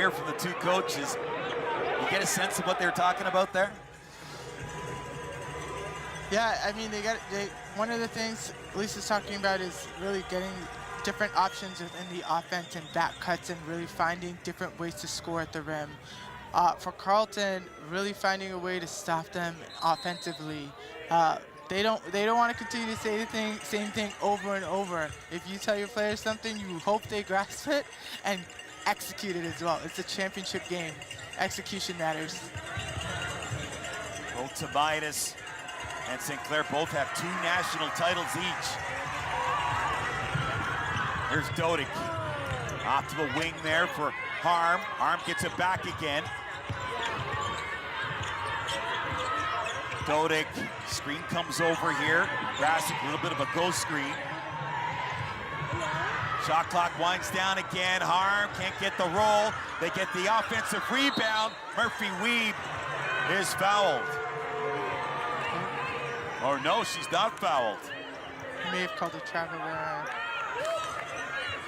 From the two coaches, you get a sense of what they're talking about there? Yeah, I mean, one of the things Lisa's talking about is really getting different options within the offense and back cuts and really finding different ways to score at the rim. For Carleton, really finding a way to stop them offensively. They don't want to continue to say the same thing over and over. If you tell your players something, you hope they grasp it and execute it as well. It's a championship game. Execution matters. Both Tomaitis and Sinclair both have 2 national titles each. Here's Dodig. Off to the wing there for Harm. Harm gets it back again. Dodig, screen comes over here. Grassick, a little bit of a ghost screen. Shot clock winds down again. Harm can't get the roll. They get the offensive rebound. Murphy Weeb is fouled. Or no, she's not fouled. He may have called a travel there.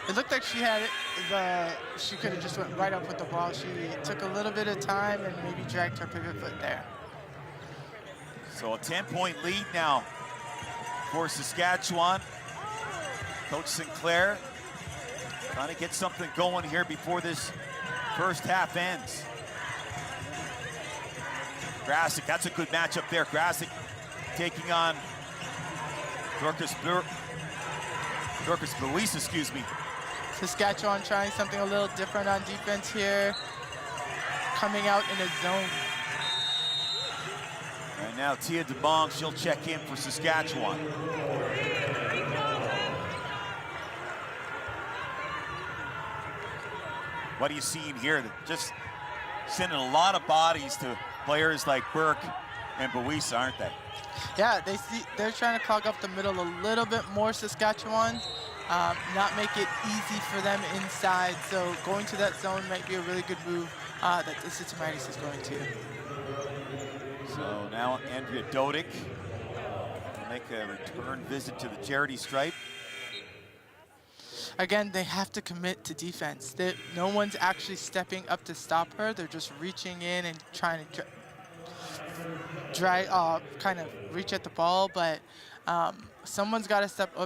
It looked like she had it. She could have just went right up with the ball. She took a little bit of time and maybe dragged her pivot foot there. So a 10-point lead now for Saskatchewan. Coach Sinclair trying to get something going here before this first half ends. Grasic, that's a good matchup there. Grasic taking on Dorcas Luis, excuse me. Saskatchewan trying something a little different on defense here. Coming out in a zone. And now Tia DeBong, she'll check in for Saskatchewan. What are you seeing here? They're just sending a lot of bodies to players like Burke and Buisa, aren't they? Yeah, they're trying to clog up the middle a little bit more, Saskatchewan. Not make it easy for them inside. So going to that zone might be a really good move that the City-Mighties is going to. So now Andrea DODIG will make a return visit to the charity stripe. Again, they have to commit to defense. No one's actually stepping up to stop her. They're just reaching in and trying to kind of reach at the ball, but someone's got to step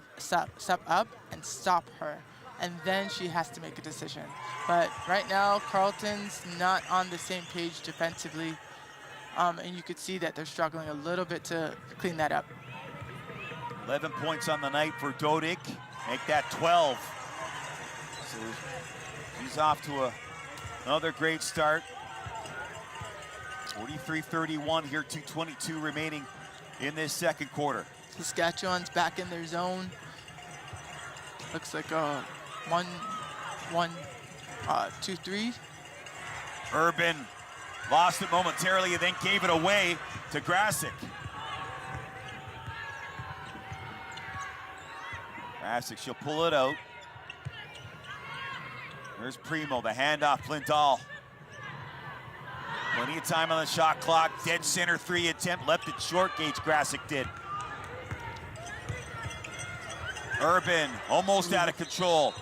up and stop her, and then she has to make a decision. But right now, Carleton's not on the same page defensively, and you could see that they're struggling a little bit to clean that up. 11 points on the night for DODIG. Make that 12. So he's off to another great start. 43-31 here, 2:22 remaining in this second quarter. Saskatchewan's back in their zone. Looks like 1-1-2-3. Urban lost it momentarily and then gave it away to Grasic. Grasic, she'll pull it out. There's Primo, the handoff, Flindahl. Plenty of time on the shot clock. Dead center 3 attempt. Left it short, Gage Grasic did. Urban almost out of control.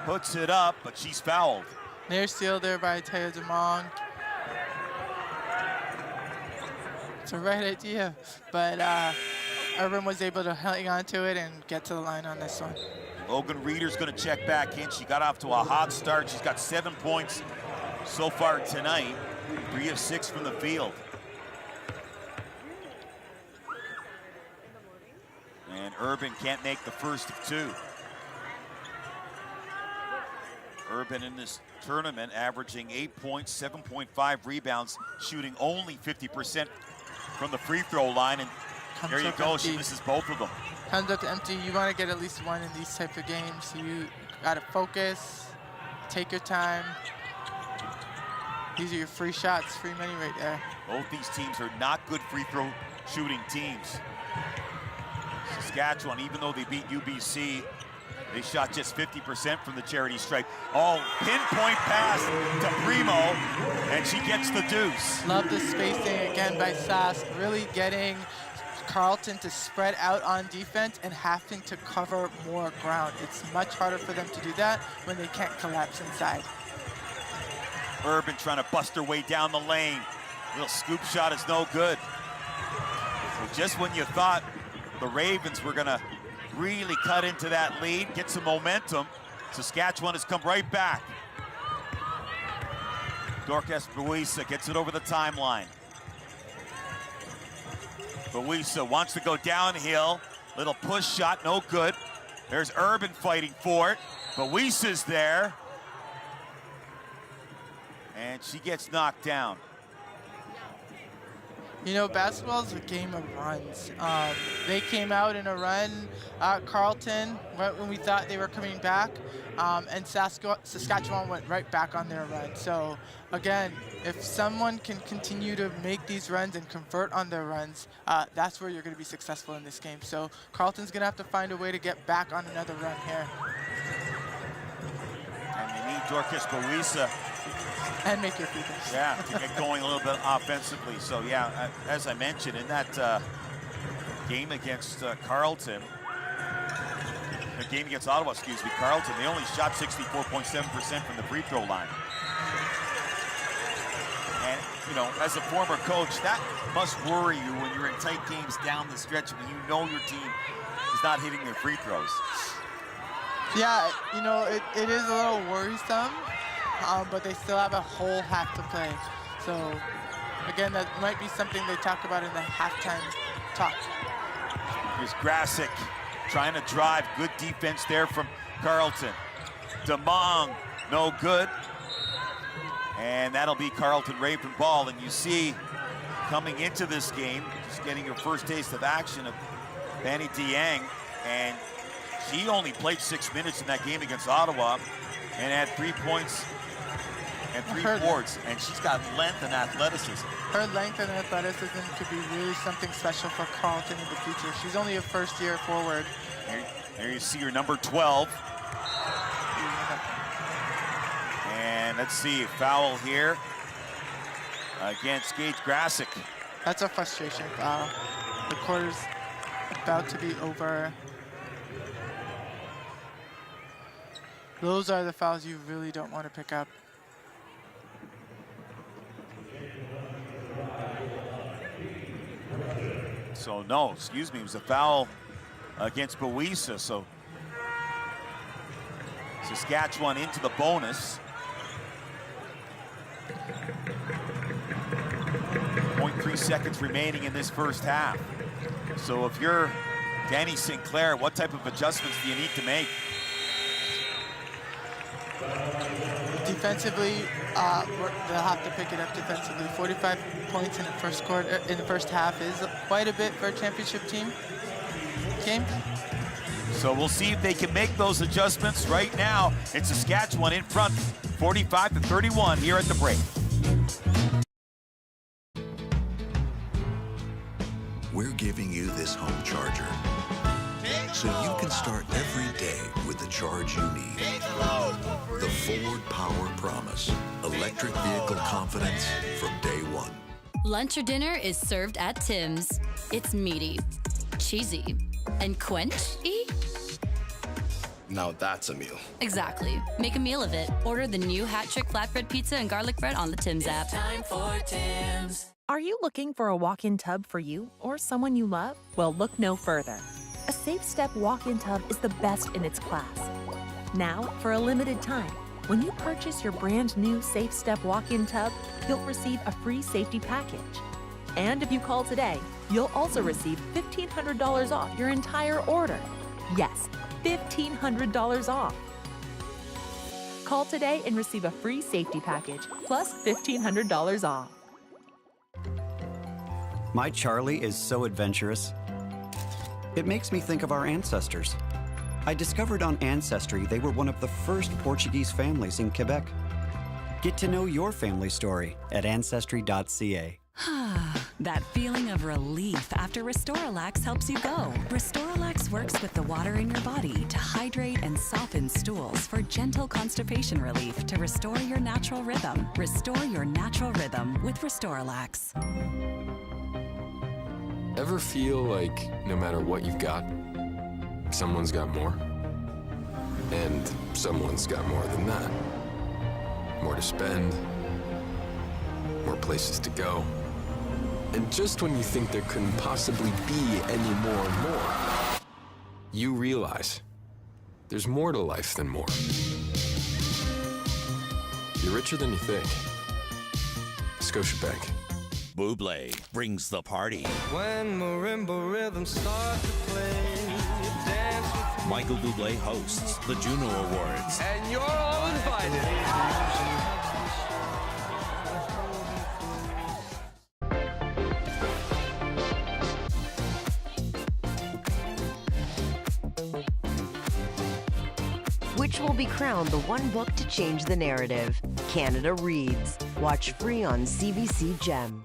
Puts it up, but she's fouled. Near steal there by Tia DeBong. It's a right idea, but Urban was able to hang on to it and get to the line on this one. Logan Reeder's gonna check back in. She got off to a hot start. She's got 7 points so far tonight, 3 of 6 from the field. And Urban can't make the first of 2. Urban in this tournament averaging 8 points, 7.5 rebounds, shooting only 50% from the free throw line, and there you go, she misses both of them. Comes up empty. You want to get at least one in these type of games. You got to focus, take your time. These are your free shots, free money right there. Both these teams are not good free throw shooting teams. Saskatchewan, even though they beat UBC, they shot just 50% from the charity stripe. Oh, pinpoint pass to Primo, and she gets the deuce. Love the spacing again by Sask, really getting Carleton to spread out on defense and having to cover more ground. It's much harder for them to do that when they can't collapse inside. Urban trying to bust her way down the lane. Little scoop shot is no good. So just when you thought the Ravens were gonna really cut into that lead, get some momentum, Saskatchewan has come right back. Dorcas Buisa gets it over the timeline. Buisa wants to go downhill. Little push shot, no good. There's Urban fighting for it. Buisa's there. And she gets knocked down. You know, basketball is a game of runs. They came out in a run, Carleton, right when we thought they were coming back, and Saskatchewan went right back on their run. So, again, if someone can continue to make these runs and convert on their runs, that's where you're going to be successful in this game. So, Carleton's going to have to find a way to get back on another run here. And they need Dorcas Buisa. And make your free throws. Yeah, to get going a little bit offensively. So, yeah, as I mentioned, in that game against Carleton, the game against Ottawa, excuse me, Carleton, they only shot 64.7% from the free throw line. And, you know, as a former coach, that must worry you when you're in tight games down the stretch when you know your team is not hitting their free throws. Yeah, you know, it is a little worrisome. but they still have a whole half to play. So, again, that might be something they talk about in the halftime talk. Here's Grasick trying to drive. Good defense there from Carleton. DeMong, no good. And that'll be Carleton Raven ball. And you see, coming into this game, just getting your first taste of action of Fanny Dieng, and she only played 6 minutes in that game against Ottawa and had 3 points and 3 boards, and she's got length and athleticism. Her length and athleticism could be really something special for Carleton in the future. She's only a first-year forward. There you see your number 12. And let's see, foul here against Gage Grasick. That's a frustration foul. The quarter's about to be over. Those are the fouls you really don't want to pick up. So no, excuse me, it was a foul against Boisa. So Saskatchewan into the bonus. 0.3 seconds remaining in this first half. So if you're Danny Sinclair, what type of adjustments do you need to make? Defensively, they'll have to pick it up defensively. 45 points in the first quarter, in the first half is quite a bit for a championship team. So we'll see if they can make those adjustments. Right now, it's Saskatchewan in front, 45-31 here at the break. We're giving you this home charger so you can start every day with the charge you need. The Ford Power Promise. Electric vehicle confidence from day one. Lunch or dinner is served at Tim's. It's meaty, cheesy, and quench-y. Now that's a meal. Exactly. Make a meal of it. Order the new Hat Trick Flatbread Pizza and Garlic Bread on the Tim's app. Time for Tim's. Are you looking for a walk-in tub for you or someone you love? Well, look no further. A Safe Step walk-in tub is the best in its class. Now, for a limited time, when you purchase your brand new Safe Step walk-in tub, you'll receive a free safety package. And if you call today, you'll also receive $1,500 off your entire order. Yes, $1,500 off. Call today and receive a free safety package plus $1,500 off. My Charlie is so adventurous. It makes me think of our ancestors. I discovered on Ancestry they were one of the first Portuguese families in Quebec. Get to know your family story at ancestry.ca. That feeling of relief after Restoralax helps you go. Restoralax works with the water in your body to hydrate and soften stools for gentle constipation relief to restore your natural rhythm. Restore your natural rhythm with Restoralax. Ever feel like no matter what you've got, someone's got more? And someone's got more than that. More to spend, more places to go. And just when you think there couldn't possibly be any more, you realize there's more to life than more. You're richer than you think. Scotiabank. Bublé brings the party. When marimba rhythms start to play, dance with Michael Bublé hosts the Juno Awards. and you're all invited. Which will be crowned the one book to change the narrative? Canada Reads. Watch free on CBC Gem.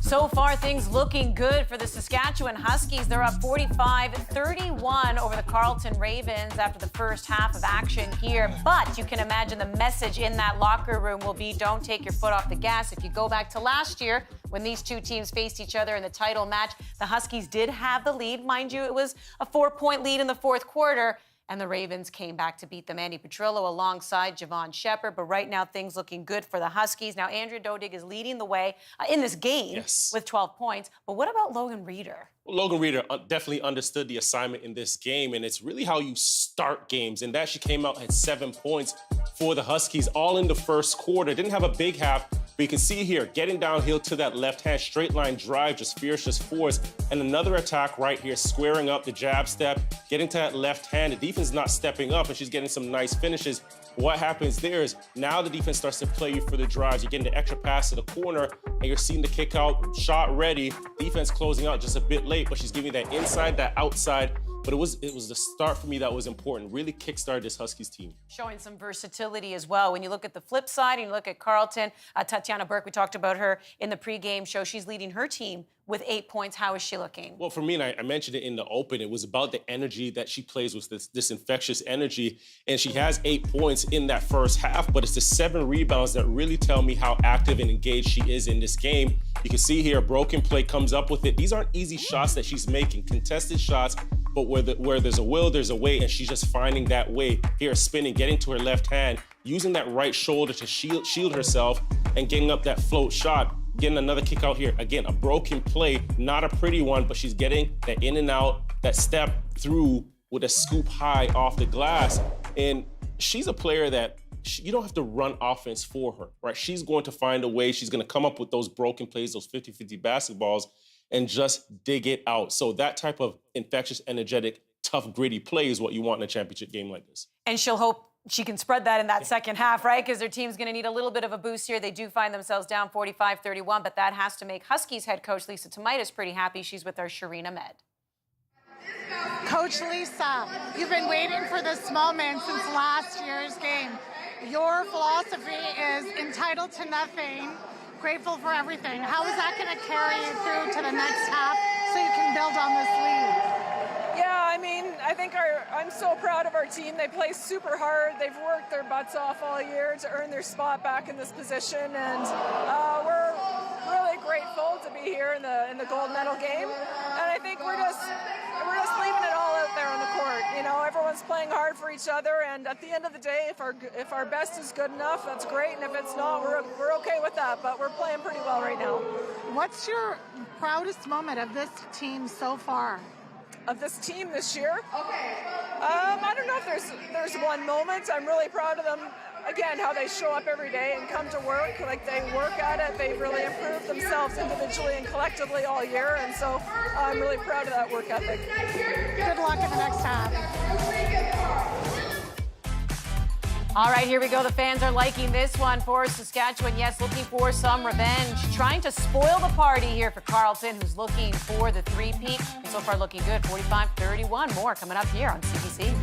So far, things looking good for the Saskatchewan Huskies. They're up 45-31 over the Carleton Ravens after the first half of action here. But you can imagine the message in that locker room will be don't take your foot off the gas. If you go back to last year, when these two teams faced each other in the title match, the Huskies did have the lead. Mind you, it was a 4-point lead in the fourth quarter. and the Ravens came back to beat them. Andy Petrillo alongside Javon Shepard, but right now things looking good for the Huskies. Now Andrea DODIG is leading the way in this game with 12 points, but what about Logan Reeder? Well, Logan Reeder definitely understood the assignment in this game, and it's really how you start games, and that she came out at 7 points for the Huskies, all in the first quarter. Didn't have a big half, but you can see here, getting downhill to that left-hand straight line drive, just fierce, just force, and another attack right here, squaring up the jab step, getting to that left hand. The defense not stepping up, and she's getting some nice finishes. What happens there is now the defense starts to play you for the drives. You're getting the extra pass to the corner, and you're seeing the kick out, shot ready, defense closing out just a bit late, but she's giving that inside, that outside. But it was the start for me that was important. Really kickstarted this Huskies team. Showing some versatility as well. When you look at the flip side and you look at Carleton, Tatiana Burke, we talked about her in the pregame show. She's leading her team with 8 points. How is she looking? Well, for me, and I mentioned it in the open, it was about the energy that she plays with, this infectious energy. And she has 8 points in that first half, but it's the 7 rebounds that really tell me how active and engaged she is in this game. You can see here, a broken play comes up with it. These aren't easy shots that she's making, contested shots, but where there's a will, there's a way, and she's just finding that way. Here, spinning, getting to her left hand, using that right shoulder to shield herself, and getting up that float shot. Getting another kick out here. Again, a broken play, not a pretty one, but she's getting that in and out, that step through with a scoop high off the glass. And she's a player that you don't have to run offense for her, right? She's going to find a way. She's going to come up with those broken plays, those 50-50 basketballs, and just dig it out. So that type of infectious, energetic, tough, gritty play is what you want in a championship game like this. And she'll hope she can spread that in that second half, right? Because their team's going to need a little bit of a boost here. They do find themselves down 45-31, but that has to make Huskies head coach Lisa Tomaitis pretty happy. She's with our Shireen Ahmed. Coach Lisa, you've been waiting for this moment since last year's game. Your philosophy is entitled to nothing, grateful for everything. How is that going to carry you through to the next half so you can build on this lead? Yeah, I mean, I think I'm so proud of our team. They play super hard. They've worked their butts off all year to earn their spot back in this position, and we're really grateful to be here in the gold medal game. And I think we're just leaving it all out there on the court. You know, everyone's playing hard for each other, and at the end of the day, if our best is good enough, that's great, and if it's not, we're okay with that. But we're playing pretty well right now. What's your proudest moment of this team so far? Of this team this year? Okay. I don't know if there's one moment. I'm really proud of them. Again, how they show up every day and come to work. Like, they work at it. They've really improved themselves individually and collectively all year. And so I'm really proud of that work ethic. Good luck in the next half. All right, here we go. The fans are liking this one for Saskatchewan. Yes, looking for some revenge. Trying to spoil the party here for Carleton, who's looking for the three-peat. And so far looking good, 45-31. More coming up here on CBC.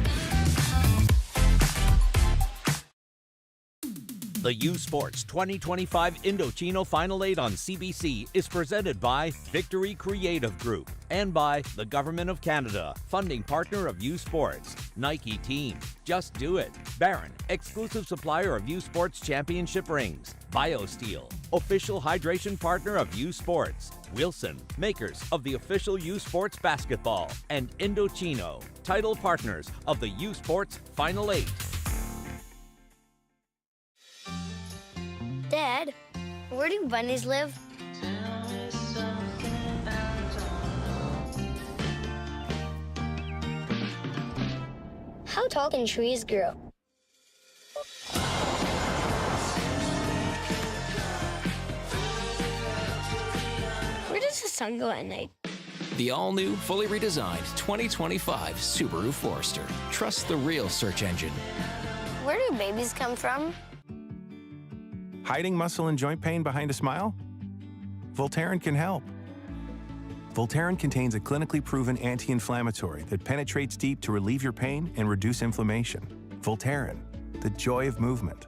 The USports 2025 Indochino Final 8 on CBC is presented by Victory Creative Group and by the Government of Canada, funding partner of USports, Nike Team, Just Do It, Barron, exclusive supplier of USports championship rings, BioSteel, official hydration partner of USports, Wilson, makers of the official USports basketball, and Indochino, title partners of the USports Final 8. Dad, where do bunnies live? How tall can trees grow? Where does the sun go at night? The all-new, fully redesigned 2025 Subaru Forester. Trust the real search engine. Where do babies come from? Hiding muscle and joint pain behind a smile? Voltaren can help. Voltaren contains a clinically proven anti-inflammatory that penetrates deep to relieve your pain and reduce inflammation. Voltaren, the joy of movement.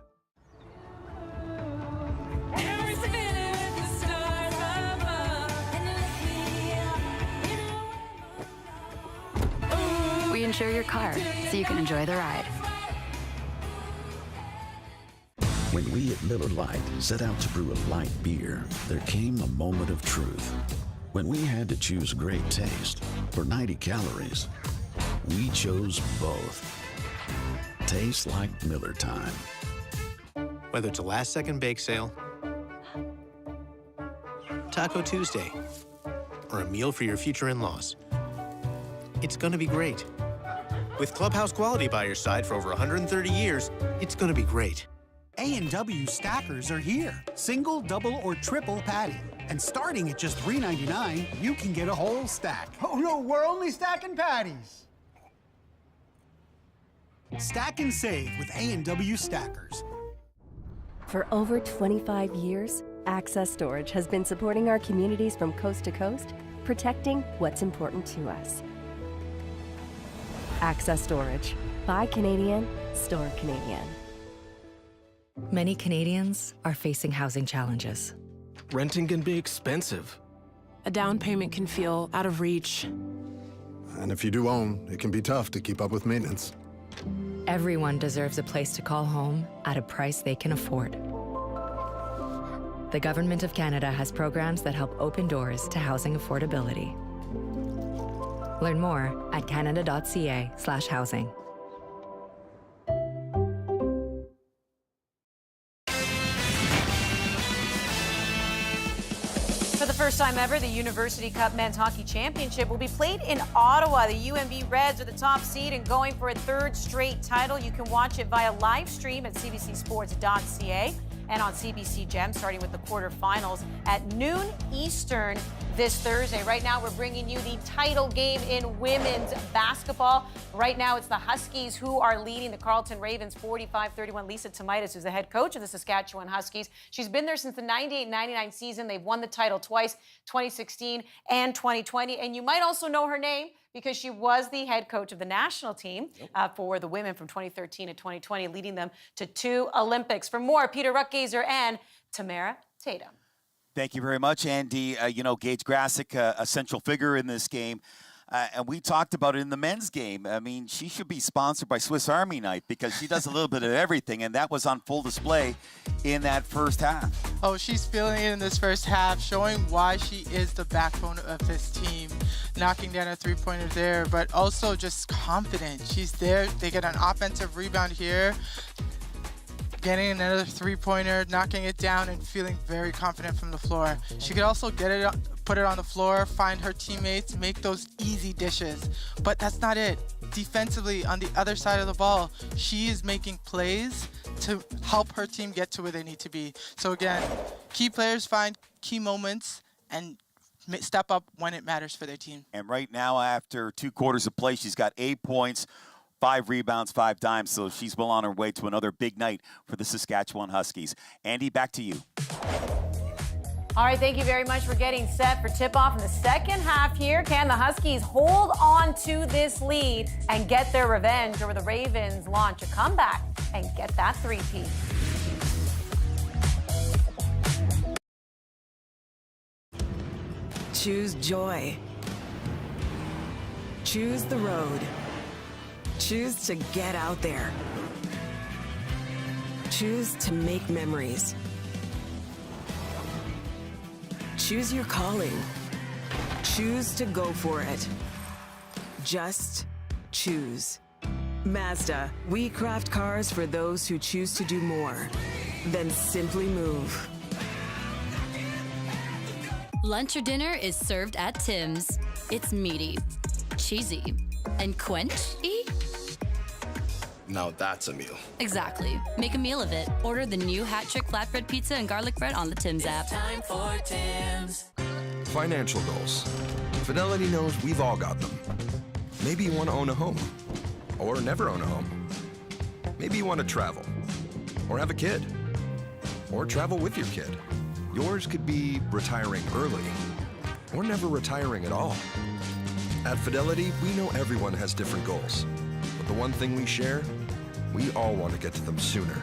We insure your car so you can enjoy the ride. When we at Miller Lite set out to brew a light beer, there came a moment of truth. When we had to choose great taste or 90 calories, we chose both. tastes like Miller time. Whether it's a last-second bake sale, Taco Tuesday, or a meal for your future in-laws, it's gonna be great. With Clubhouse quality by your side for over 130 years, it's gonna be great. A&W Stackers are here. Single, double, or triple patty. And starting at just $3.99, you can get a whole stack. Oh no, we're only stacking patties. Stack and save with A&W Stackers. For over 25 years, Access Storage has been supporting our communities from coast to coast, protecting what's important to us. Access Storage. Buy Canadian, store Canadian. Many Canadians are facing housing challenges. Renting can be expensive. A down payment can feel out of reach. And if you do own, it can be tough to keep up with maintenance. Everyone deserves a place to call home at a price they can afford. The Government of Canada has programs that help open doors to housing affordability. Learn more at canada.ca/housing. For the first time ever, the University Cup Men's Hockey Championship will be played in Ottawa. The UNB Reds are the top seed and going for a third straight title. You can watch it via live stream at cbcsports.ca and on CBC Gem, starting with the quarterfinals at noon Eastern this Thursday. Right now, we're bringing you the title game in women's basketball. Right now, it's the Huskies who are leading the Carleton Ravens 45-31. Lisa Tomaitis, who's the head coach of the Saskatchewan Huskies. She's been there since the 98-99 season. They've won the title twice, 2016 and 2020. And you might also know her name because she was the head coach of the national team for the women from 2013 to 2020, leading them to 2 Olympics. For more, Peter Ruckgazer and Tamara Tatum. Thank you very much, Andy. Gage Grassick, a central figure in this game. And we talked about it in the men's game. I mean, she should be sponsored by Swiss Army Knife because she does a little bit of everything, and that was on full display in that first half. Oh, she's feeling it in this first half, showing why she is the backbone of this team. Knocking down a three-pointer there, but also just confident. She's there. They get an offensive rebound here. Getting another three-pointer, knocking it down, and feeling very confident from the floor. She could also get it, put it on the floor, find her teammates, make those easy dishes. But that's not it. Defensively, on the other side of the ball, she is making plays to help her team get to where they need to be. So again, key players find key moments and step up when it matters for their team. And right now, after 2 quarters of play, she's got 8 points, 5 rebounds, 5 dimes, so she's well on her way to another big night for the Saskatchewan Huskies. Andy, back to you. All right, thank you very much for getting set for tip-off in the second half here. Can the Huskies hold on to this lead and get their revenge, or will the Ravens launch a comeback and get that three-peat? Choose joy. Choose the road. Choose to get out there. Choose to make memories. Choose your calling. Choose to go for it. Just choose. Mazda, we craft cars for those who choose to do more than simply move. Lunch or dinner is served at Tim's. It's meaty, cheesy, and quenchy. Now that's a meal. Exactly. Make a meal of it. Order the new Hat Trick flatbread pizza and garlic bread on the Tim's app. Time for Tim's. Financial goals. Fidelity knows we've all got them. Maybe you want to own a home, or never own a home. Maybe you want to travel, or have a kid, or travel with your kid. Yours could be retiring early, or never retiring at all. At Fidelity, we know everyone has different goals, but the one thing we share, we all want to get to them sooner.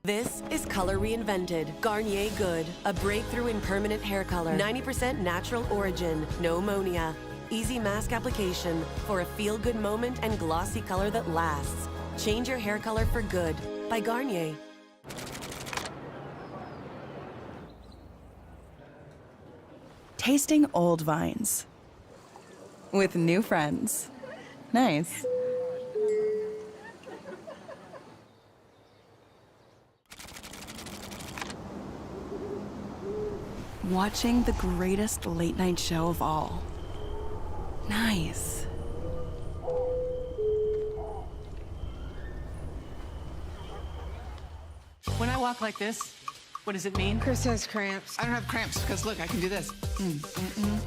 This is Color Reinvented. Garnier Good, a breakthrough in permanent hair color. 90% natural origin, no ammonia. Easy mask application for a feel-good moment and glossy color that lasts. Change your hair color for good by Garnier. Tasting old vines. with new friends. Nice. Watching the greatest late night show of all. Nice. When I walk like this, what does it mean? Chris has cramps. I don't have cramps because look, I can do this.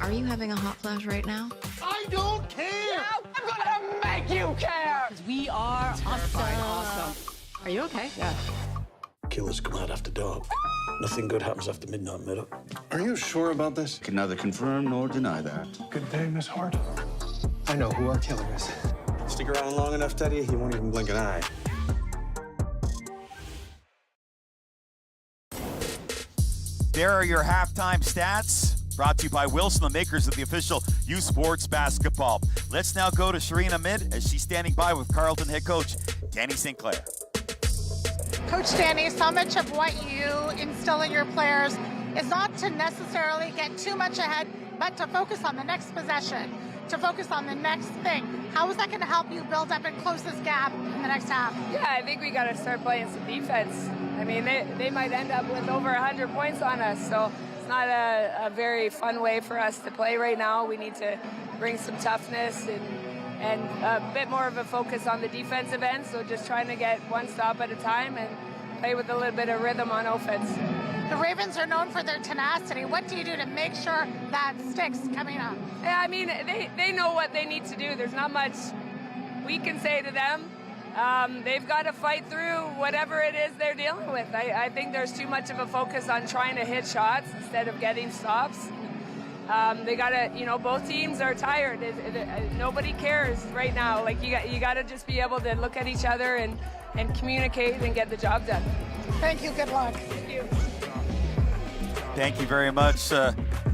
Are you having a hot flash right now? I don't care! I'm gonna make you care! Because we are awesome. Are you okay? Yeah. Killers come out after dark. Nothing good happens after midnight, Meadow. Are you sure about this? Can neither confirm nor deny that. Good day, Miss Hart. I know who our killer is. Stick around long enough, Teddy, he won't even blink an eye. There are your halftime stats, brought to you by Wilson, the makers of the official USports basketball. Let's now go to Shireen Ahmed as she's standing by with Carleton head coach Danny St. Clair. Coach Danny, so much of what you instill in your players is not to necessarily get too much ahead, but to focus on the next possession, to focus on the next thing. How is that going to help you build up and close this gap in the next half? Yeah, I think we got to start playing some defense. I mean, they might end up with over 100 points on us, so it's not a very fun way for us to play right now. We need to bring some toughness and a bit more of a focus on the defensive end, so just trying to get one stop at a time and play with a little bit of rhythm on offense. The Ravens are known for their tenacity. What do you do to make sure that sticks coming up? Yeah, I mean, they know what they need to do. There's not much we can say to them. They've got to fight through whatever it is they're dealing with. I think there's too much of a focus on trying to hit shots instead of getting stops. They got to, both teams are tired. Nobody cares right now. Like, you got to just be able to look at each other and communicate and get the job done. Thank you. Good luck. Thank you. Thank you very much,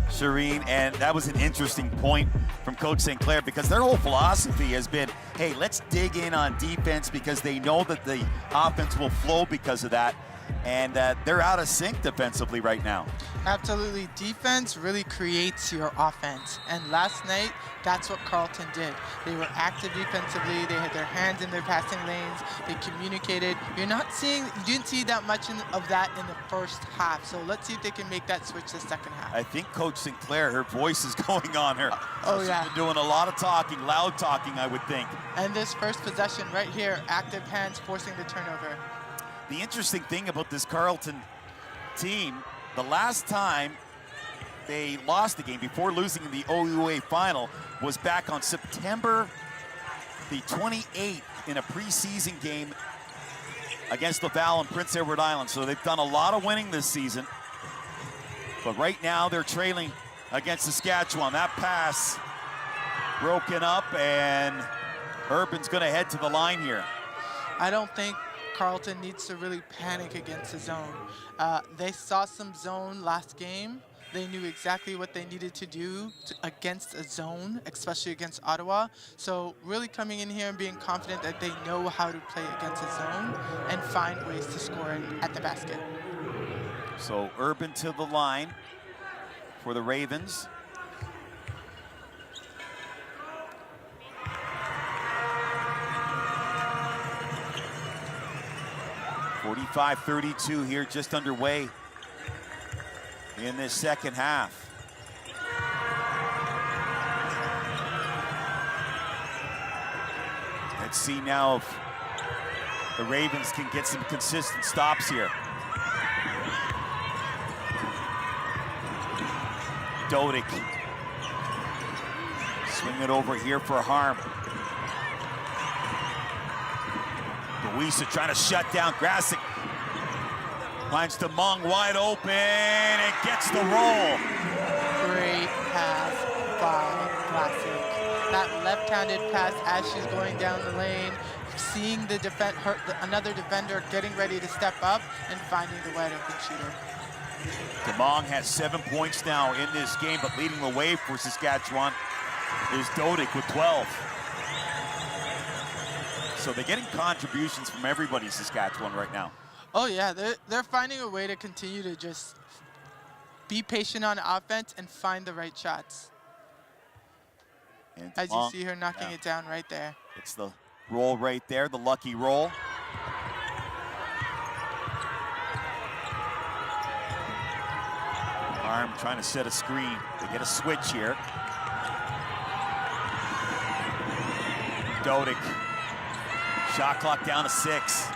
Shireen. And that was an interesting point from Coach St. Clair, because their whole philosophy has been, hey, let's dig in on defense, because they know that the offense will flow because of that. And they're out of sync defensively right now. Absolutely. Defense really creates your offense. And last night, that's what Carleton did. They were active defensively. They had their hands in their passing lanes. They communicated. You didn't see that much of that in the first half. So let's see if they can make that switch the second half. I think Coach St. Clair, her voice is going on her. Oh, yeah. She's been doing a lot of talking, loud talking, I would think. And this first possession right here, active hands forcing the turnover. The interesting thing about this Carleton team, the last time they lost the game before losing in the OUA final was back on September the 28th in a preseason game against Laval and Prince Edward Island. So they've done a lot of winning this season. But right now they're trailing against Saskatchewan. That pass broken up, and Urban's going to head to the line here. I don't think Carleton needs to really panic against the zone. They saw some zone last game. They knew exactly what they needed to do against a zone, especially against Ottawa. So really coming in here and being confident that they know how to play against a zone and find ways to score it at the basket. So Urban to the line for the Ravens. .45-32 here, just underway in this second half. Let's see now if the Ravens can get some consistent stops here. DODIG. Swing it over here for Harm. Louisa trying to shut down Grasic. Finds DeMong wide open and gets the roll. Great pass by Grasic. That left-handed pass as she's going down the lane, seeing the another defender getting ready to step up and finding the wide open shooter. DeMong has 7 points now in this game, but leading the way for Saskatchewan is DODIG with 12. So they're getting contributions from everybody in Saskatchewan right now. Oh yeah, they're finding a way to continue to just be patient on offense and find the right shots. And As you see her knocking it down right there. It's the roll right there, the lucky roll. Arm trying to set a screen. They get a switch here. Dodig. Shot clock down to 6.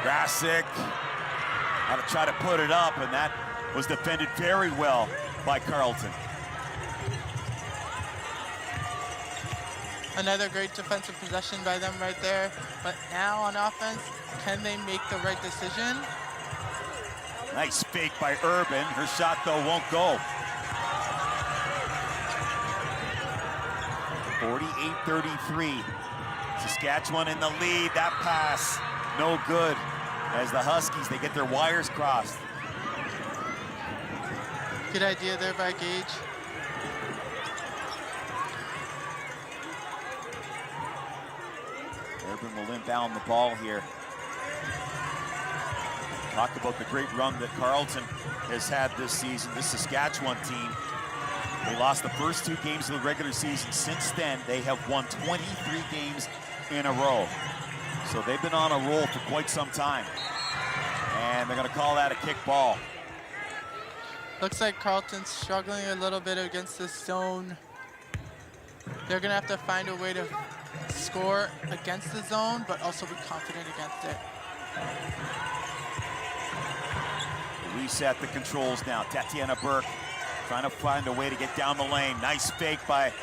Grasic had to try to put it up, and that was defended very well by Carleton. Another great defensive possession by them right there. But now on offense, can they make the right decision? Nice fake by Urban. Her shot, though, won't go. 48-33. Saskatchewan in the lead. That pass, no good. As the Huskies, they get their wires crossed. Good idea there by Gage. Urban will inbound the ball here. Talk about the great run that Carleton has had this season. This Saskatchewan team, they lost the first 2 games of the regular season. Since then, they have won 23 games in a row. So they've been on a roll for quite some time. And they're going to call that a kick ball. Looks like Carleton's struggling a little bit against this zone. They're going to have to find a way to score against the zone, but also be confident against it. Reset the controls now. Tatiana Burke trying to find a way to get down the lane. Nice fake by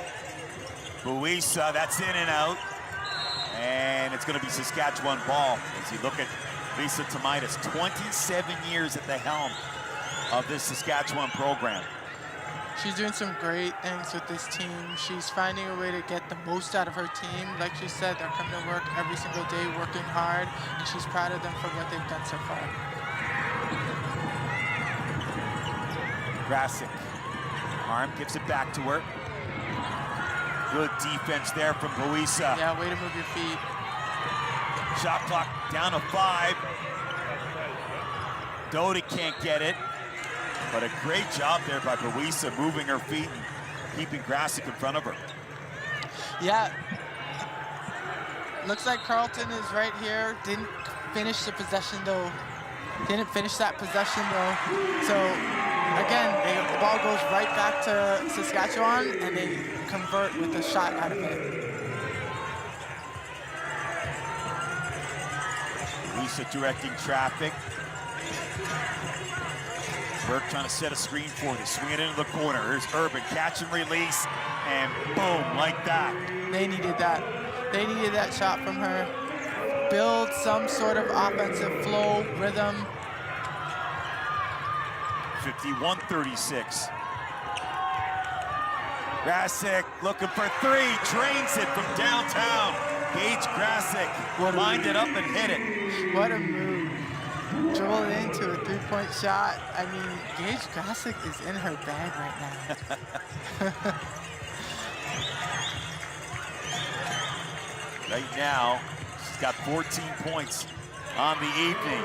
Buisa. That's in and out. And it's going to be Saskatchewan ball. As you look at Lisa Tomaitis, 27 years at the helm of this Saskatchewan program. She's doing some great things with this team. She's finding a way to get the most out of her team. Like she said, they're coming to work every single day, working hard, and she's proud of them for what they've done so far. Grasic. Arm gives it back to her. Good defense there from Buisa. Yeah, way to move your feet. Shot clock down to 5. Dodig can't get it. But a great job there by Buisa, moving her feet and keeping Grasic in front of her. Yeah. Looks like Carleton is right here. Didn't finish the possession though. Didn't finish that possession though. So again, the ball goes right back to Saskatchewan and they convert with a shot out of it. Buisa directing traffic. Burke trying to set a screen for this. Swing it into the corner. Here's Urban, catch and release, and boom, like that. They needed that. They needed that shot from her. Build some sort of offensive flow, rhythm. 51-36. Grasic looking for 3, drains it from downtown. Gage Grasic lined it up and hit it. What a move. Dribbled into a 3-point shot. I mean, Gage Grasic is in her bag right now. Right now, she's got 14 points on the evening.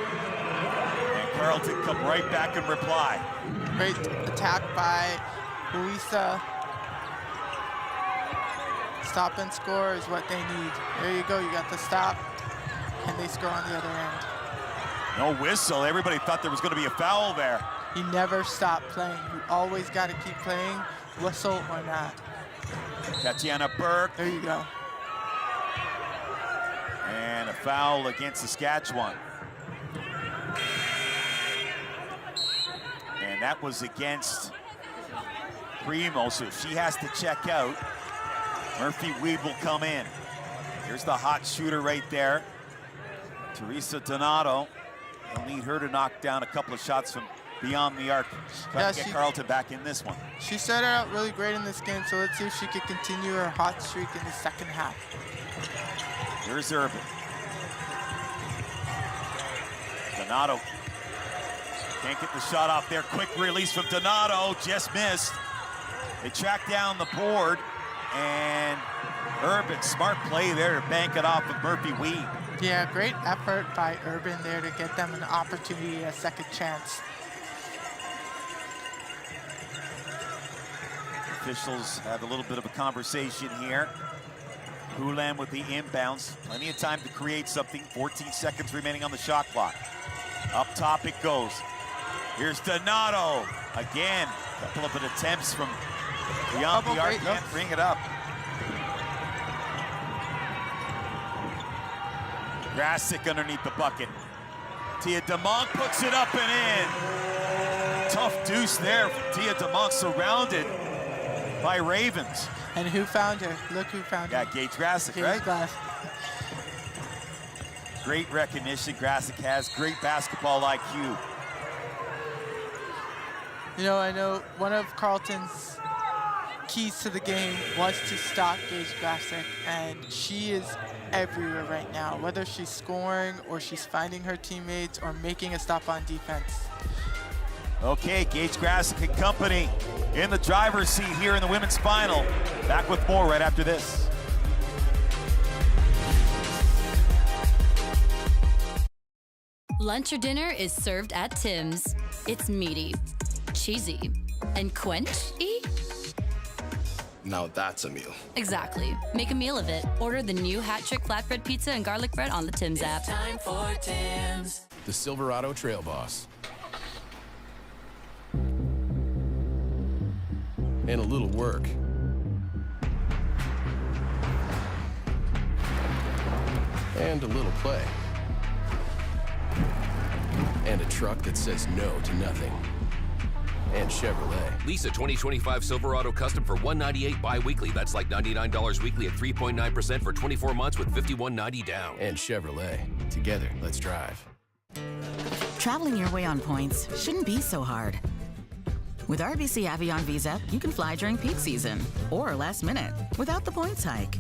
And Carleton come right back and reply. Great attack by Buisa. Stop and score is what they need. There you go, you got the stop. And they score on the other end. No whistle. Everybody thought there was going to be a foul there. You never stop playing. You always got to keep playing, whistle or not. Tatiana Burke. There you go. And a foul against Saskatchewan. And that was against Primo, so if she has to check out, Murphy Weed will come in. Here's the hot shooter right there. Teresa Donato. They'll need her to knock down a couple of shots from beyond the arc. Trying to get Carleton back in this one. She started out really great in this game, so let's see if she can continue her hot streak in the second half. Here's Urban. Donato can't get the shot off there. Quick release from Donato, just missed. They track down the board, and Urban, smart play there to bank it off with Murphy Weed. Yeah, great effort by Urban there to get them an opportunity, a second chance. officials have a little bit of a conversation here. Poulin with the inbounds. Plenty of time to create something. 14 seconds remaining on the shot clock. Up top it goes. Here's Donato. Again, a couple of attempts from beyond the arc. Can't bring it up. Grasic underneath the bucket. Tia DeMonk puts it up and in. Tough deuce there from Tia DeMonk, surrounded by Ravens. And who found her? Look who found her. Yeah, Gage Grasic, right? Great recognition Grasic has, great basketball IQ. You know, I know one of Carleton's keys to the game was to stop Gage Grasic, and she is everywhere right now, whether she's scoring or she's finding her teammates or making a stop on defense. Okay, Gage Grasic and company in the driver's seat here in the women's final. Back with more right after this. Lunch or dinner is served at Tim's. It's meaty, cheesy, and quenchy. Now that's a meal. Exactly. Make a meal of it. Order the new Hat Trick Flatbread Pizza and Garlic Bread on the Tim's app. Time for Tim's. The Silverado Trail Boss. And a little work. And a little play. And a truck that says no to nothing. And Chevrolet. Lease a 2025 Silverado Custom for $198 bi-weekly. That's like $99 weekly at 3.9% for 24 months with $51.90 down. And Chevrolet. Together, let's drive. Traveling your way on points shouldn't be so hard. With RBC Avion Visa, you can fly during peak season or last minute without the points hike.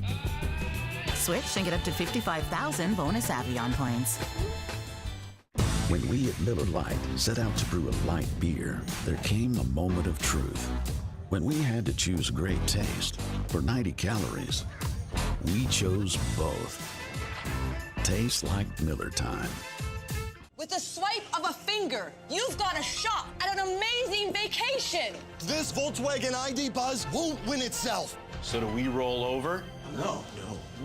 Switch and get up to 55,000 bonus Avion points. When we at Miller Lite set out to brew a light beer, there came a moment of truth. When we had to choose great taste or 90 calories, we chose both. Tastes like Miller time. With a swipe of a finger, you've got a shot at an amazing vacation. This Volkswagen ID Buzz won't win itself. So do we roll over? No.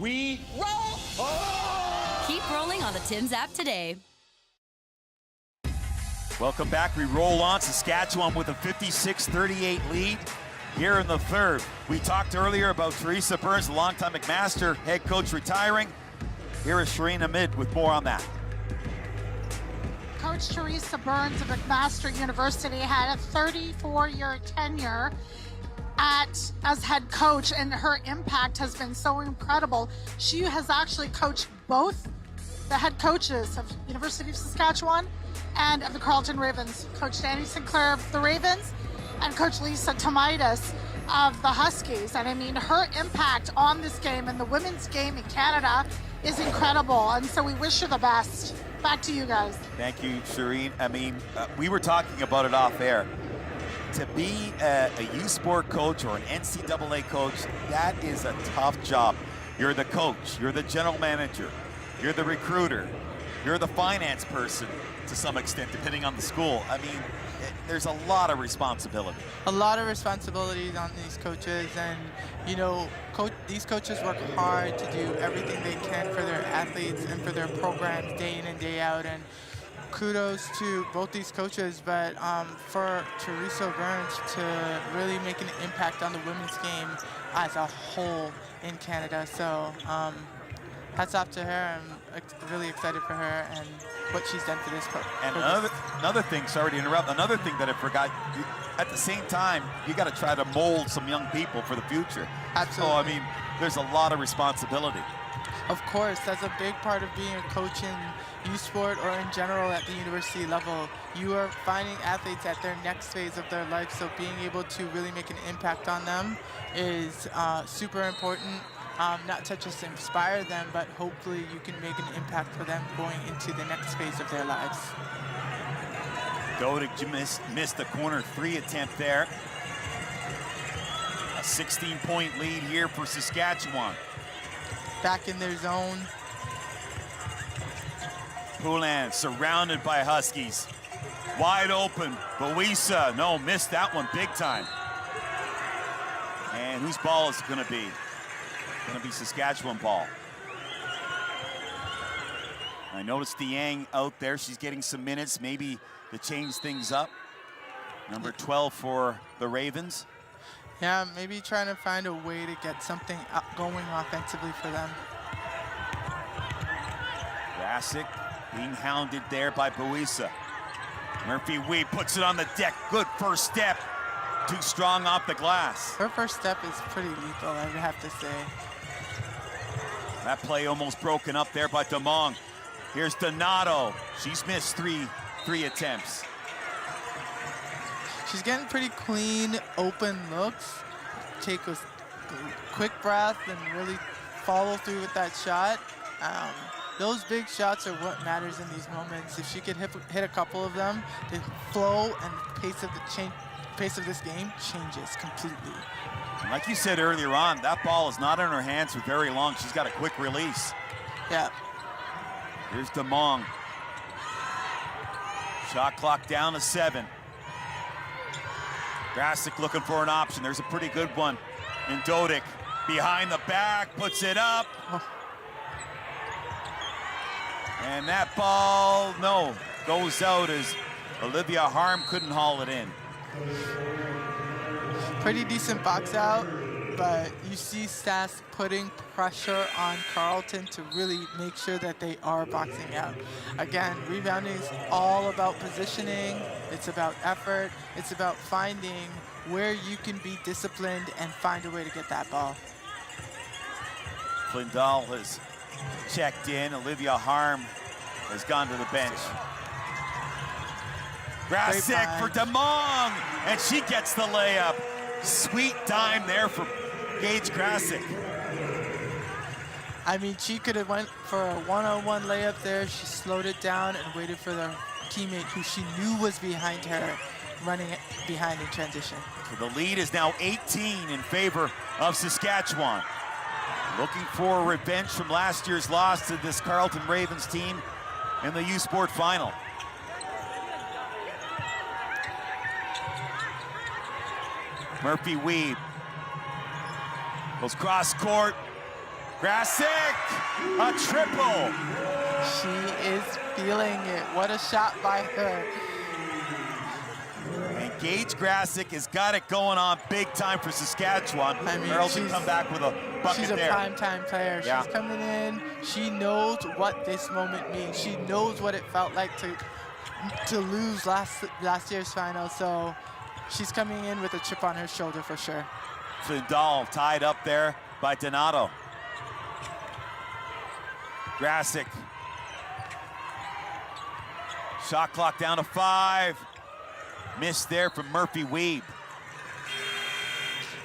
We roll. Oh! Keep rolling on the Tim's app today. Welcome back. We roll on. Saskatchewan with a 56-38 lead here in the third. We talked earlier about Teresa Burns, the longtime McMaster head coach, retiring. Here is Shireen Ahmed with more on that. Coach Teresa Burns of McMaster University had a 34-year tenure as head coach, and her impact has been so incredible. She has actually coached both the head coaches of University of Saskatchewan and of the Carleton Ravens, Coach Danny Sinclair of the Ravens and Coach Lisa Tomaitis of the Huskies. And I mean, her impact on this game and the women's game in Canada is incredible. And so we wish her the best. Back to you guys. Thank you, Shireen. I mean, we were talking about it off air. To be a USport coach or an NCAA coach, that is a tough job. You're the coach, you're the general manager, you're the recruiter, you're the finance person to some extent, depending on the school. I mean, there's a lot of responsibility. A lot of responsibilities on these coaches, and you know, these coaches work hard to do everything they can for their athletes and for their programs day in and day out, and kudos to both these coaches, but for Teresa Burns to really make an impact on the women's game as a whole in Canada. So hats off to her. I'm really excited for her and what she's done for this program. And another thing, sorry to interrupt, another thing that I forgot, at the same time, you got to try to mold some young people for the future. Absolutely. So, I mean, there's a lot of responsibility. Of course, that's a big part of being a coach in U-Sport or in general at the university level. You are finding athletes at their next phase of their life, so being able to really make an impact on them is super important. Not to just inspire them, but hopefully you can make an impact for them going into the next phase of their lives. Dodig missed the corner three attempt there. A 16-point lead here for Saskatchewan. Back in their zone. Poulin surrounded by Huskies. Wide open. Boisa, no, missed that one big time. And whose ball is it going to be? Going to be Saskatchewan ball. I noticed Dieng out there. She's getting some minutes, maybe to change things up. Number 12 for the Ravens. Yeah, maybe trying to find a way to get something going offensively for them. Grasic being hounded there by Buisa. Murphy-Wee puts it on the deck. Good first step. Too strong off the glass. Her first step is pretty lethal, I would have to say. That play almost broken up there by Demong. Here's Donato. She's missed three attempts. She's getting pretty clean, open looks. Take a quick breath and really follow through with that shot. Those big shots are what matters in these moments. If she could hit a couple of them, the flow and the pace of this game changes completely. And like you said earlier on, that ball is not in her hands for very long. She's got a quick release. Yeah. Here's Demong. Shot clock down to 7. Grasic looking for an option. There's a pretty good one. And DODIG behind the back, puts it up. Oh. And that ball, no, goes out as Olivia Harm couldn't haul it in. Pretty decent box out, but you see Sass putting pressure on Carleton to really make sure that they are boxing out. Again, rebounding is all about positioning. It's about effort. It's about finding where you can be disciplined and find a way to get that ball. Flindall has checked in. Olivia Harm has gone to the bench. Grasic for Demong, and she gets the layup. Sweet dime there for Gage Grasic. I mean, she could have went for a one-on-one layup there. She slowed it down and waited for the teammate who she knew was behind her, running it behind in transition. So the lead is now 18 in favor of Saskatchewan. Looking for revenge from last year's loss to this Carleton Ravens team in the USports final. Murphy-Wee goes cross court. Grasic, a triple. She is feeling it. What a shot by her. And Gage Grasic has got it going on big time for Saskatchewan. I mean, Carleton come back with a bucket she's a there. prime-time player. Yeah. She's coming in. She knows what this moment means. She knows what it felt like to lose last year's final. So she's coming in with a chip on her shoulder for sure. Flindall tied up there by Donato. Grasic. Shot clock down to 5. Missed there from Murphy-Wee.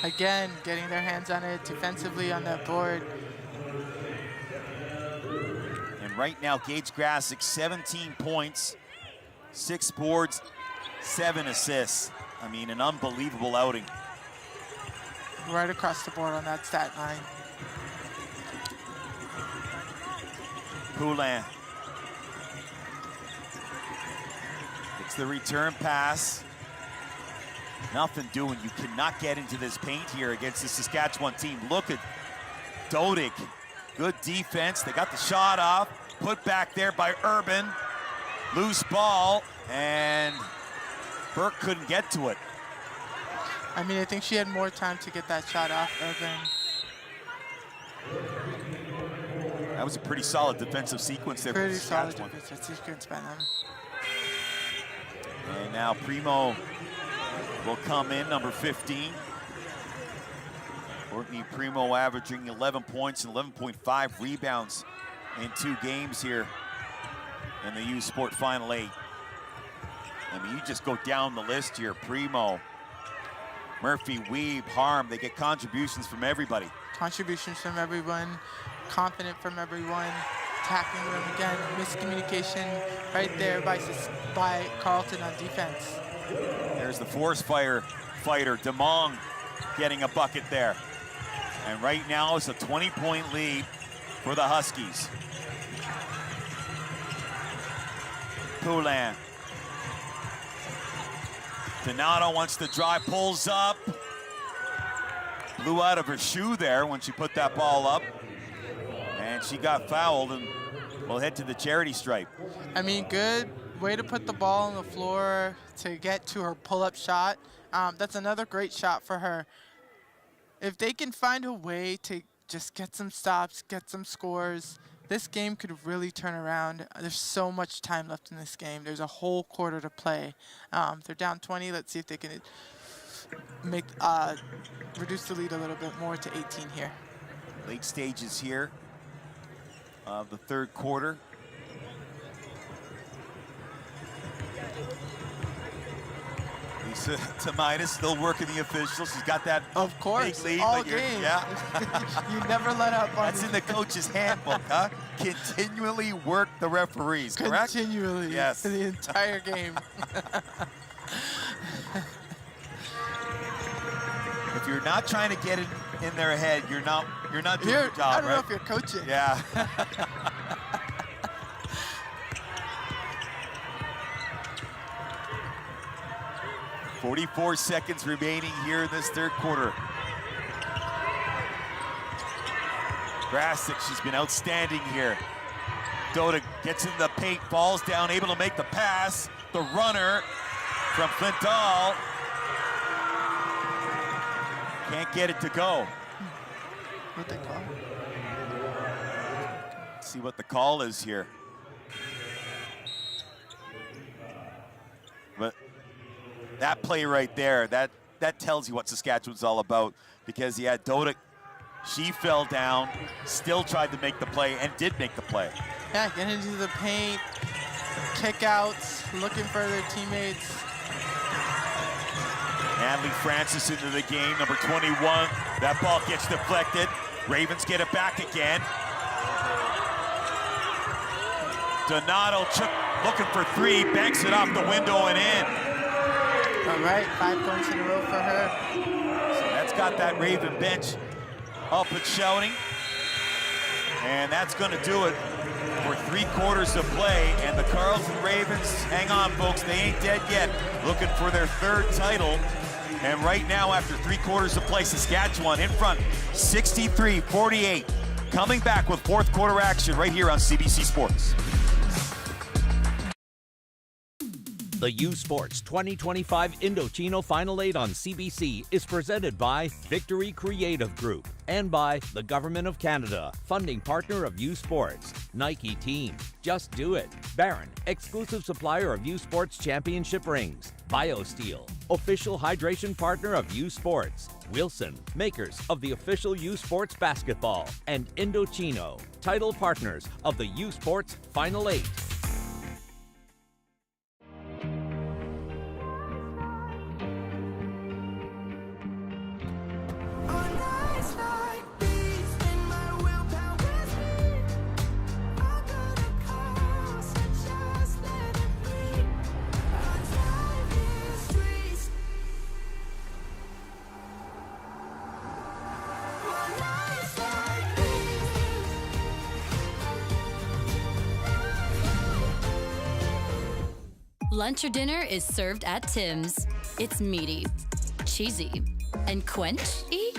Again, getting their hands on it defensively on that board. And right now, Gage Grasic, 17 points, 6 boards, 7 assists. I mean, an unbelievable outing. Right across the board on that stat line. Poulin. It's the return pass. Nothing doing. You cannot get into this paint here against the Saskatchewan team. Look at DODIG. Good defense. They got the shot off. Put back there by Urban. Loose ball, and Burke couldn't get to it. I mean, I think she had more time to get that shot off Urban. That was a pretty solid defensive sequence there. Pretty solid defensive sequence by them. And now Primo will come in, number 15. Courtney Primo averaging 11 points and 11.5 rebounds in 2 games here in the USports Final 8. I mean, you just go down the list here. Primo, Murphy-Wee, Harm, they get contributions from everybody. Contributions from everyone, confident from everyone, tackling them again, miscommunication right there by Carleton on defense. There's the force fighter, Demong getting a bucket there. And right now it's a 20-point lead for the Huskies. Poulin. Donato wants to drive, pulls up. blew out of her shoe there when she put that ball up. And she got fouled and will head to the charity stripe. I mean, good way to put the ball on the floor to get to her pull-up shot. That's another great shot for her. If they can find a way to just get some stops, get some scores, this game could really turn around. There's so much time left in this game. There's a whole quarter to play. They're down 20. Let's see if they can make reduce the lead a little bit more to 18 here. Late stages here of the third quarter. Lisa Taminas still working the officials. She's got that of course big lead, all game. Yeah. You never let up on That's in the coach's handbook, huh? Continually work the referees, correct? Continually. Yes. The entire game. If you're not trying to get it in their head, you're not doing your job, I don't know right? if you're coaching. Yeah. 44 seconds remaining here in this third quarter. Grasic, she's been outstanding here. Dodig gets in the paint, falls down, able to make the pass. The runner from Flintal can't get it to go. What they call? Let's see what the call is here. But that play right there, that tells you what Saskatchewan's all about, because yeah, Dodig, she fell down, still tried to make the play, and did make the play. Yeah, get into the paint, kickouts, looking for their teammates. Natalie Francis into the game, number 21. That ball gets deflected. Ravens get it back again. Donato looking for three, banks it off the window and in. All right, 5 points in a row for her. So that's got that Raven bench up and shouting. And that's going to do it for 3 quarters of play. And the Carleton Ravens, hang on folks, they ain't dead yet. Looking for their 3rd title. And right now, after 3 quarters of play, Saskatchewan in front, 63-48. Coming back with 4th quarter action right here on CBC Sports. The USports 2025 Indochino Final 8 on CBC is presented by Victory Creative Group and by the Government of Canada, funding partner of USports, Nike Team, Just Do It, Barron, exclusive supplier of USports championship rings, BioSteel, official hydration partner of USports, Wilson, makers of the official USports basketball, and Indochino, title partners of the USports Final 8. Lunch or dinner is served at Tim's. It's meaty, cheesy, and quenchy.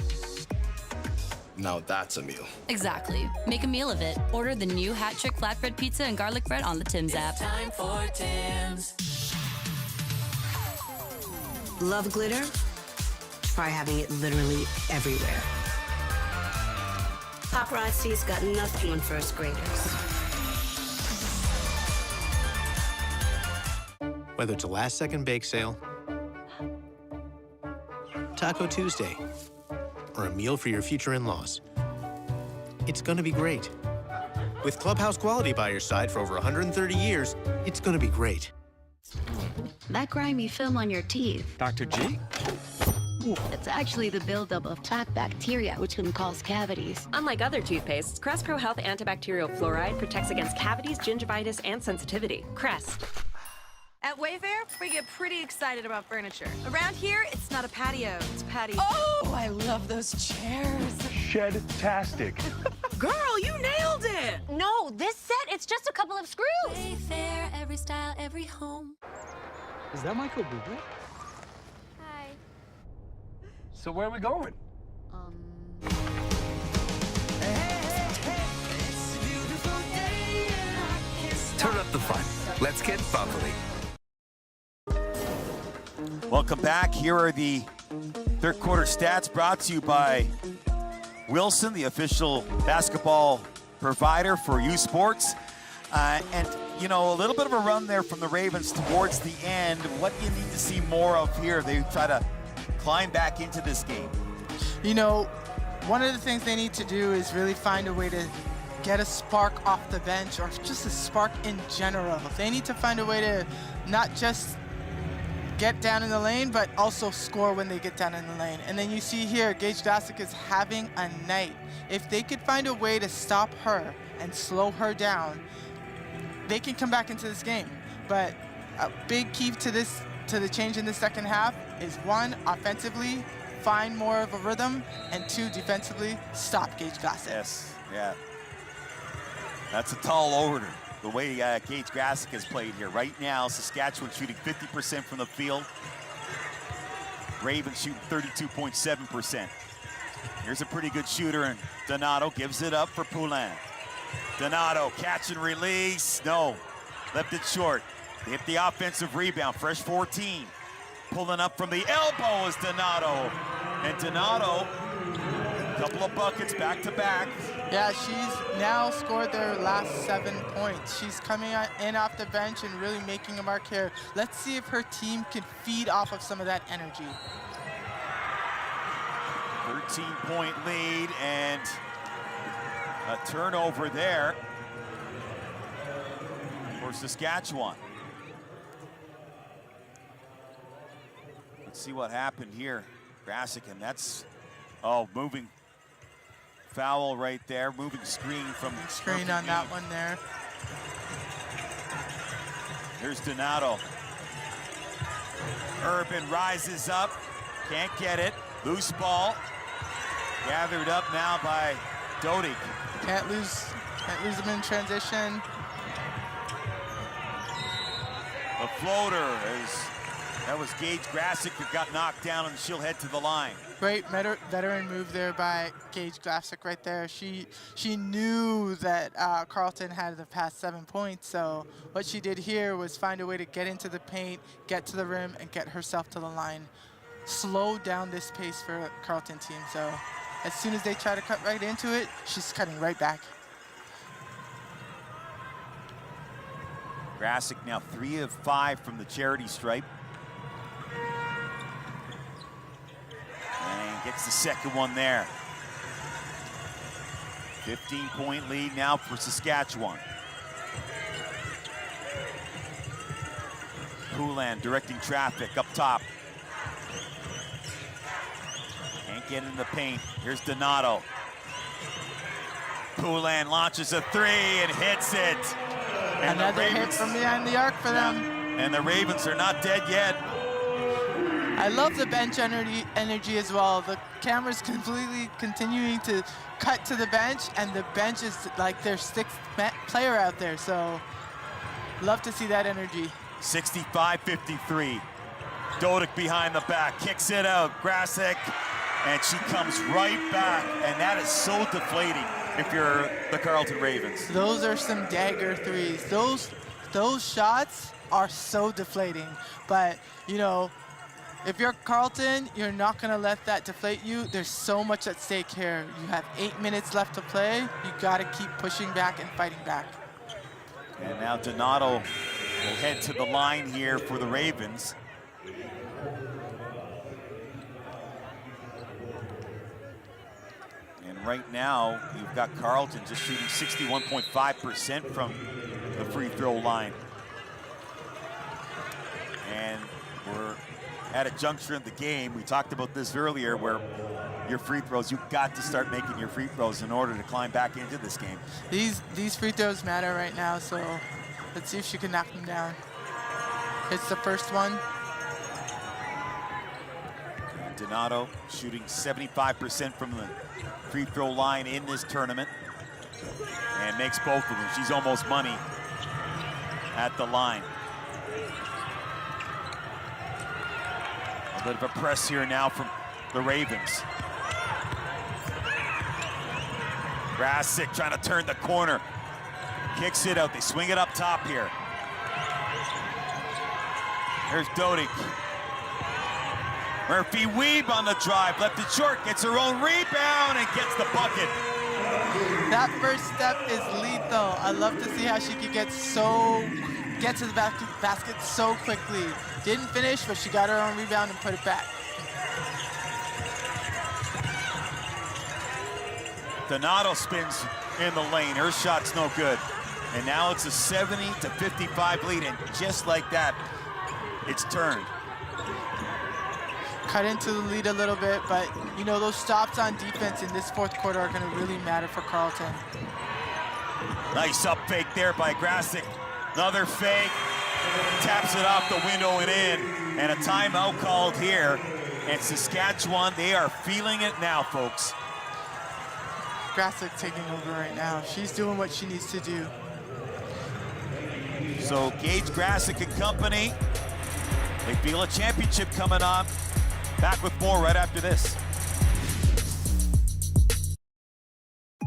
Now that's a meal. Exactly. Make a meal of it. Order the new Hat Trick flatbread pizza and garlic bread on the Tim's app. Time for Tim's. Love glitter? Try having it literally everywhere. Paparazzi's got nothing on first graders. Whether it's a last-second bake sale, Taco Tuesday, or a meal for your future in-laws, it's gonna be great. With Clubhouse quality by your side for over 130 years, it's gonna be great. That grimy film on your teeth. Dr. G? It's actually the buildup of plaque bacteria, which can cause cavities. Unlike other toothpastes, Crest Pro Health Antibacterial Fluoride protects against cavities, gingivitis, and sensitivity. Crest. At Wayfair, we get pretty excited about furniture. Around here, it's not a patio, it's a patio. Oh, I love those chairs. Shed-tastic. Girl, you nailed it. No, this set, it's just a couple of screws. Wayfair, every style, every home. Is that Michael Bublé? Hi. So where are we going? Turn up the fun. Let's get bubbly. Welcome back. Here are the third quarter stats brought to you by Wilson, the official basketball provider for USports. And, you know, a little bit of a run there from the Ravens towards the end. What do you need to see more of here? They try to climb back into this game. You know, one of the things they need to do is really find a way to get a spark off the bench, or just a spark in general. They need to find a way to not just get down in the lane, but also score when they get down in the lane. And then you see here, Gage Glassick is having a night. If they could find a way to stop her and slow her down, they can come back into this game. But a big key to the change in the second half is, one, offensively, find more of a rhythm, and two, defensively, stop Gage Glassick. Yes, yeah. That's a tall order, the way Gage Glassick has played here. Right now, Saskatchewan shooting 50% from the field. Ravens shooting 32.7%. Here's a pretty good shooter, and Donato gives it up for Poulin. Donato, catch and release. No, left it short. They hit the offensive rebound, fresh 14. Pulling up from the elbow is Donato. And Donato, a couple of buckets back to back. Yeah, she's now scored their last 7 points. She's coming in off the bench and really making a mark here. Let's see if her team can feed off of some of that energy. 13-point lead and a turnover there for Saskatchewan. Let's see what happened here. Glassick, and that's, moving foul right there. Moving screen from screen on that one there. Here's Donato. Urban rises up, can't get it. Loose ball. Gathered up now by DODIG. Can't lose them in transition. The floater that was Gage Glassick who got knocked down, and she'll head to the line. Great veteran move there by Gage Glassick right there. She knew that Carleton had the past 7 points, so what she did here was find a way to get into the paint, get to the rim, and get herself to the line. Slow down this pace for the Carleton team, so as soon as they try to cut right into it, she's cutting right back. Glassick now 3 of 5 from the charity stripe. And gets the second one there. 15-point lead now for Saskatchewan. Poulin directing traffic up top. Can't get in the paint. Here's Donato. Poulin launches a 3 and hits it. And another hit from behind the arc for them. And the Ravens are not dead yet. I love the bench energy as well. The camera's completely continuing to cut to the bench, and the bench is like their 6th player out there. So love to see that energy. 65-53. DODIG behind the back, kicks it out. Glassick, and she comes right back. And that is so deflating if you're the Carleton Ravens. Those are some dagger threes. Those shots are so deflating. But, you know, if you're Carleton, you're not going to let that deflate you. There's so much at stake here. You have 8 minutes left to play. You got to keep pushing back and fighting back. And now Donato will head to the line here for the Ravens. And right now, you've got Carleton just shooting 61.5% from the free throw line. And we're at a juncture in the game. We talked about this earlier, where your free throws, you've got to start making your free throws in order to climb back into this game. These free throws matter right now, so let's see if she can knock them down. Hits the first one. And Donato shooting 75% from the free throw line in this tournament, and makes both of them. She's almost money at the line. A bit of a press here now from the Ravens. Grasic trying to turn the corner. Kicks it out. They swing it up top here. Here's Dodig. Murphy Weeb on the drive. Left it short. Gets her own rebound and gets the bucket. That first step is lethal. I love to see how she could get to the basket so quickly. Didn't finish, but she got her own rebound and put it back. Donato spins in the lane. Her shot's no good. And now it's a 70-55 lead, and just like that, it's turned. Cut into the lead a little bit, but you know, those stops on defense in this fourth quarter are gonna really matter for Carleton. Nice up fake there by Grasic. Another fake, taps it off the window and in, and a timeout called here. And Saskatchewan, they are feeling it now, folks. Grasic taking over right now. She's doing what she needs to do. So Gage Grasic and company, they feel a championship coming on. Back with more right after this.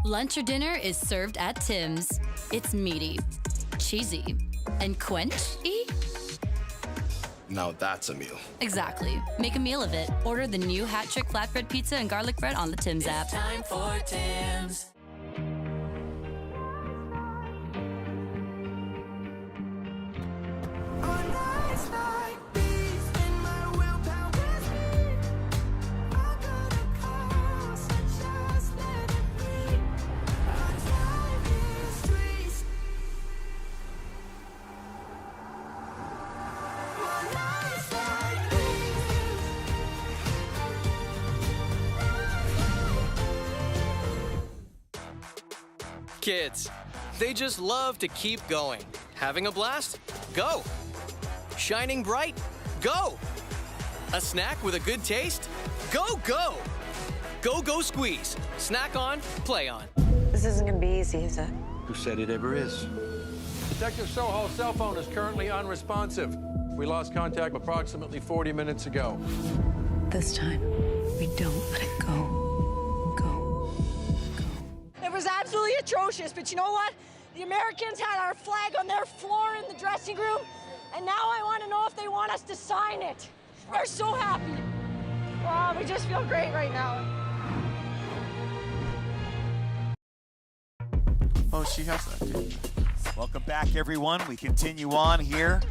Lunch or dinner is served at Tim's. It's meaty, cheesy, and quenchy. Now that's a meal. Exactly. Make a meal of it. Order the new Hat Trick Flatbread Pizza and Garlic Bread on the Tim's app. Time for Tim's. Kids, they just love to keep going. Having a blast? Go. Shining bright? Go. A snack with a good taste? Go, go. Go, go squeeze. Snack on, play on. This isn't gonna be easy, is it? Who said it ever is? Detective Soho's cell phone is currently unresponsive. We lost contact approximately 40 minutes ago. This time, we don't let it go. It was absolutely atrocious, but you know what? The Americans had our flag on their floor in the dressing room, and now I want to know if they want us to sign it. They're so happy. Wow, we just feel great right now. Oh, she has that. Welcome back, everyone. We continue on here.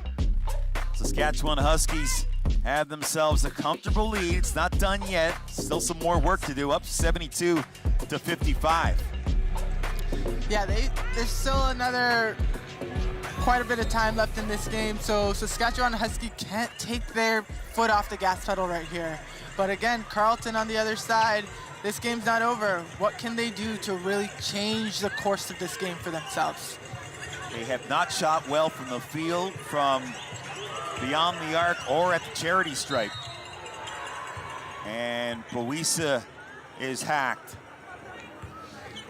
Saskatchewan Huskies have themselves a comfortable lead. It's not done yet. Still some more work to do. Up 72-55. Yeah, there's still quite a bit of time left in this game, so Saskatchewan Husky can't take their foot off the gas pedal right here. But again, Carleton on the other side, this game's not over. What can they do to really change the course of this game for themselves? They have not shot well from the field, from beyond the arc or at the charity stripe. And Boisa is hacked.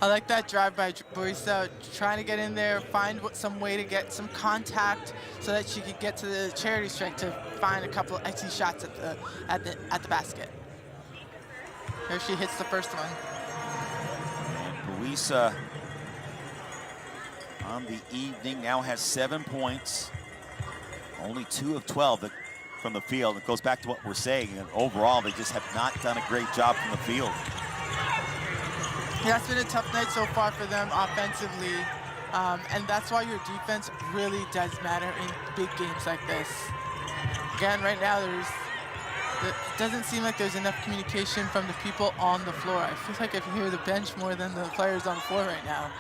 I like that drive by Boisa, trying to get in there, find some way to get some contact so that she could get to the charity strike to find a couple of icy shots at the basket. Here she hits the first one. And Boisa on the evening now has 7 points, only 2 of 12 from the field. It goes back to what we're saying, and overall they just have not done a great job from the field. Yeah, it's been a tough night so far for them offensively, and that's why your defense really does matter in big games like this. Again, right now it doesn't seem like there's enough communication from the people on the floor. I feel like I can hear the bench more than the players on the floor right now.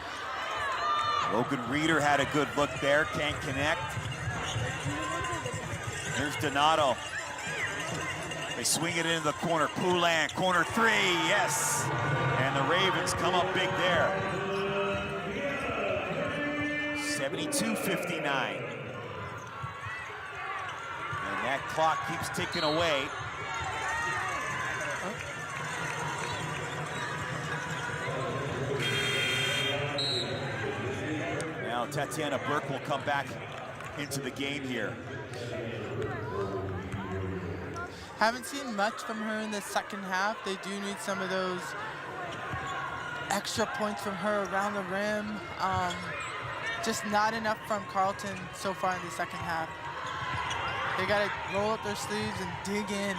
Logan Reeder had a good look there, can't connect. Here's Donato. They swing it into the corner. Poulin, corner three, yes. And the Ravens come up big there. 72-59. And that clock keeps ticking away. Now Tatiana Burke will come back into the game here. Haven't seen much from her in the second half. They do need some of those extra points from her around the rim. Just not enough from Carleton so far in the second half. They got to roll up their sleeves and dig in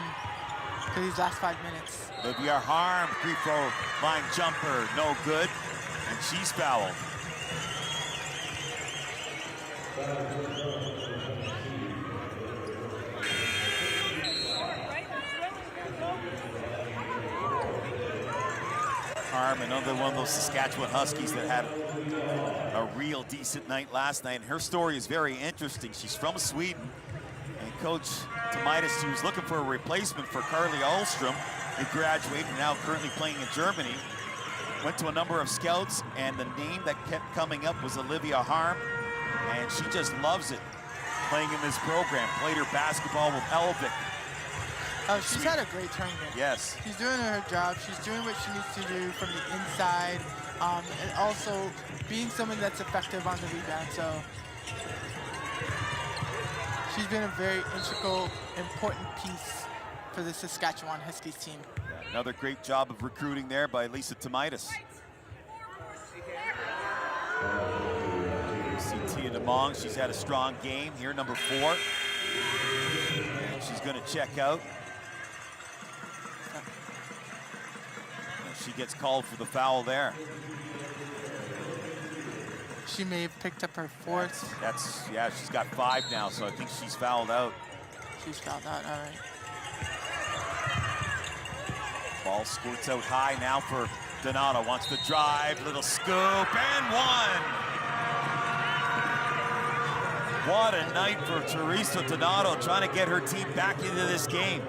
for these last 5 minutes. Olivia Harm, free throw line jumper, no good, and she's fouled. Harm, another one of those Saskatchewan Huskies that had a real decent night last night. And her story is very interesting. She's from Sweden. And Coach Tomitis, she was looking for a replacement for Carly Ahlstrom. They graduated, now currently playing in Germany. Went to a number of scouts, and the name that kept coming up was Olivia Harm. And she just loves it, playing in this program. Played her basketball with Elvik. Oh, she's had a great tournament. Yes. She's doing her job. She's doing what she needs to do from the inside, and also being someone that's effective on the rebound. So she's been a very integral, important piece for the Saskatchewan Huskies team. Yeah, another great job of recruiting there by Lisa Tomitis. You see Tia DeMong, she's had a strong game here, number 4. And she's going to check out. She gets called for the foul there. She may have picked up her 4th. Yeah, she's got 5 now, so I think she's fouled out. She's fouled out, all right. Ball squirts out high now for Donato. Wants to drive, little scoop, and one. What a night for Teresa Donato, trying to get her team back into this game.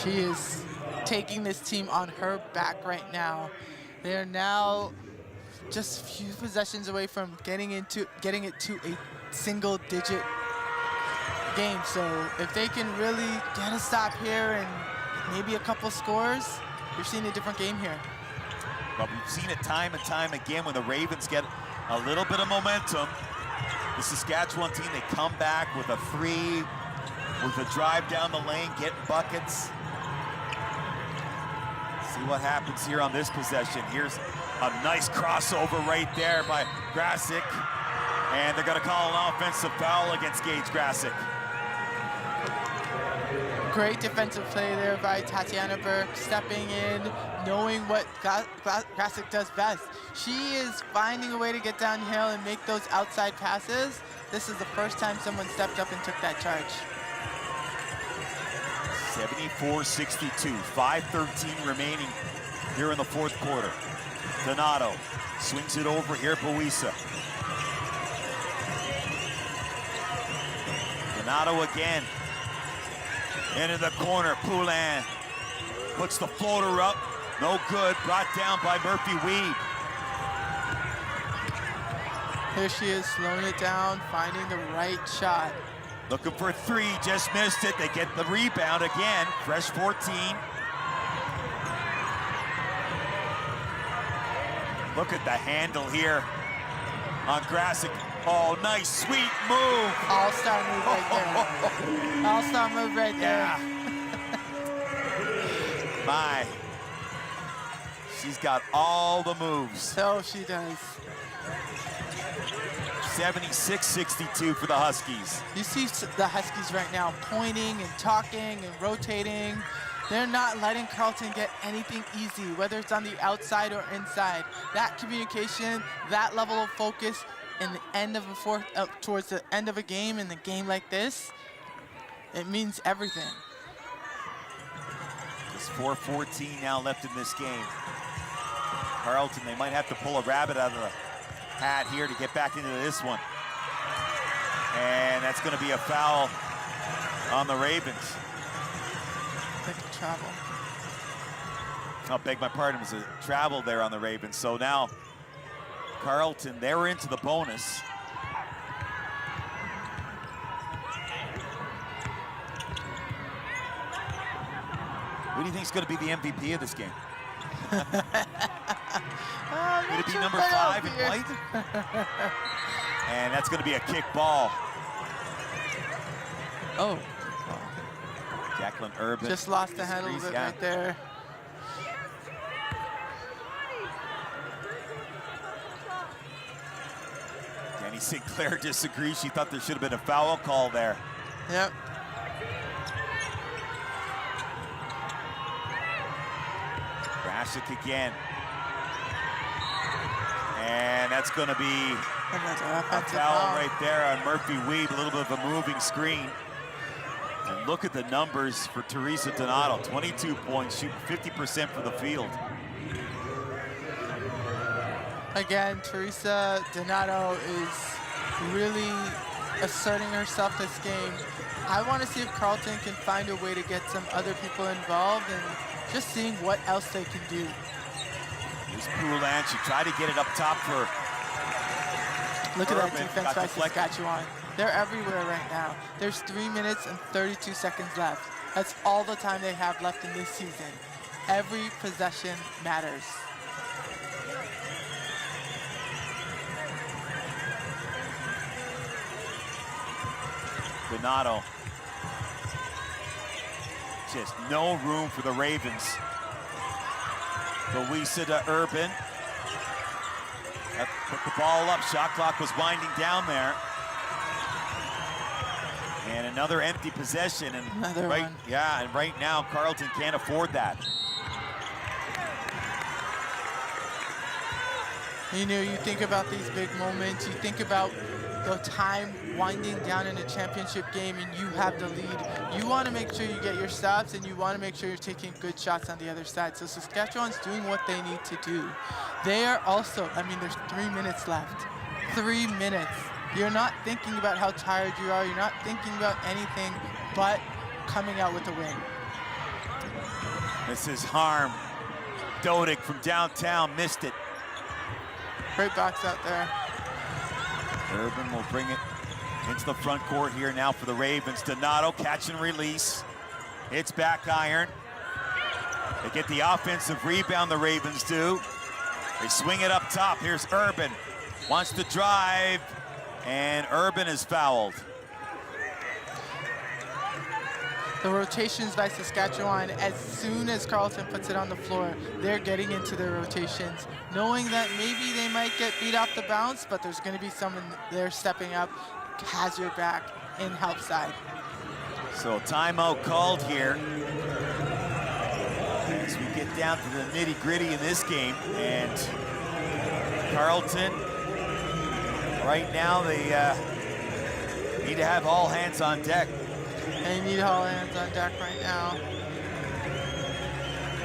She is taking this team on her back right now. They are now just a few possessions away from getting it to a single-digit game. So if they can really get a stop here and maybe a couple scores, you're seeing a different game here. But we've seen it time and time again when the Ravens get a little bit of momentum. The Saskatchewan team, they come back with a 3, with a drive down the lane, getting buckets. See what happens here on this possession. Here's a nice crossover right there by Grasick. And they're gonna call an offensive foul against Gage Grasick. Great defensive play there by Tatiana Burke, stepping in, knowing what Grasick does best. She is finding a way to get downhill and make those outside passes. This is the first time someone stepped up and took that charge. 74-62, 5:13 remaining here in the 4th quarter. Donato swings it over here, Buisa. Donato again. Into the corner, Poulin puts the floater up. No good, brought down by Murphy-Weed. Here she is, slowing it down, finding the right shot. Looking for 3, just missed it. They get the rebound again, fresh 14. Look at the handle here on Grasick. Oh, nice, sweet move. All-star move right there. All-star move right there. My. She's got all the moves. So she does. 76-62 for the Huskies. You see the Huskies right now pointing and talking and rotating. They're not letting Carleton get anything easy, whether it's on the outside or inside. That communication, that level of focus in the end of towards the end of a game, in a game like this, it means everything. There's 4:14 now left in this game. Carleton, they might have to pull a rabbit out of the hat here to get back into this one. And that's going to be a foul on the Ravens. Travel. I'll beg my pardon, it was a travel there on the Ravens. So now Carleton, they're into the bonus. Who do you think is going to be the MVP of this game? Would it be number 5 in white? And that's going to be a kick ball. Oh. Jacqueline Urban. Just lost the handle of it right there. Sinclair disagrees. She thought there should have been a foul call there. Yep. Grasic again. And that's going to be a foul right there on Murphy Weeb. A little bit of a moving screen. And look at the numbers for Teresa Donato. 22 points, shooting 50% for the field. Again, Teresa Donato is really asserting herself this game. I want to see if Carleton can find a way to get some other people involved and just seeing what else they can do. Here's Poulin. She tried to get it up top for Look at that defense by Saskatchewan. They're everywhere right now. There's 3 minutes and 32 seconds left. That's all the time they have left in this season. Every possession matters. Donato. Just no room for the Ravens. Louisa to Urban. Put the ball up. Shot clock was winding down there. And another empty possession. And another one. Yeah, and right now Carleton can't afford that. You know, you think about these big moments. You think about the time winding down in a championship game and you have the lead. You want to make sure you get your stops and you want to make sure you're taking good shots on the other side. So Saskatchewan's doing what they need to do. They are also, I mean, there's 3 minutes left. 3 minutes. You're not thinking about how tired you are. You're not thinking about anything but coming out with a win. This is Harm. Dodig from downtown missed it. Great box out there. Urban will bring it into the front court here now for the Ravens. Donato, catch and release. It's back iron. They get the offensive rebound, the Ravens do. They swing it up top. Here's Urban. Wants to drive, and Urban is fouled. The rotations by Saskatchewan, as soon as Carleton puts it on the floor, they're getting into their rotations, knowing that maybe they might get beat off the bounce, but there's going to be someone there stepping up, has your back, in help side. So timeout called here as we get down to the nitty-gritty in this game. And Carleton, right now, they need to have all hands on deck. They need all hands on deck right now.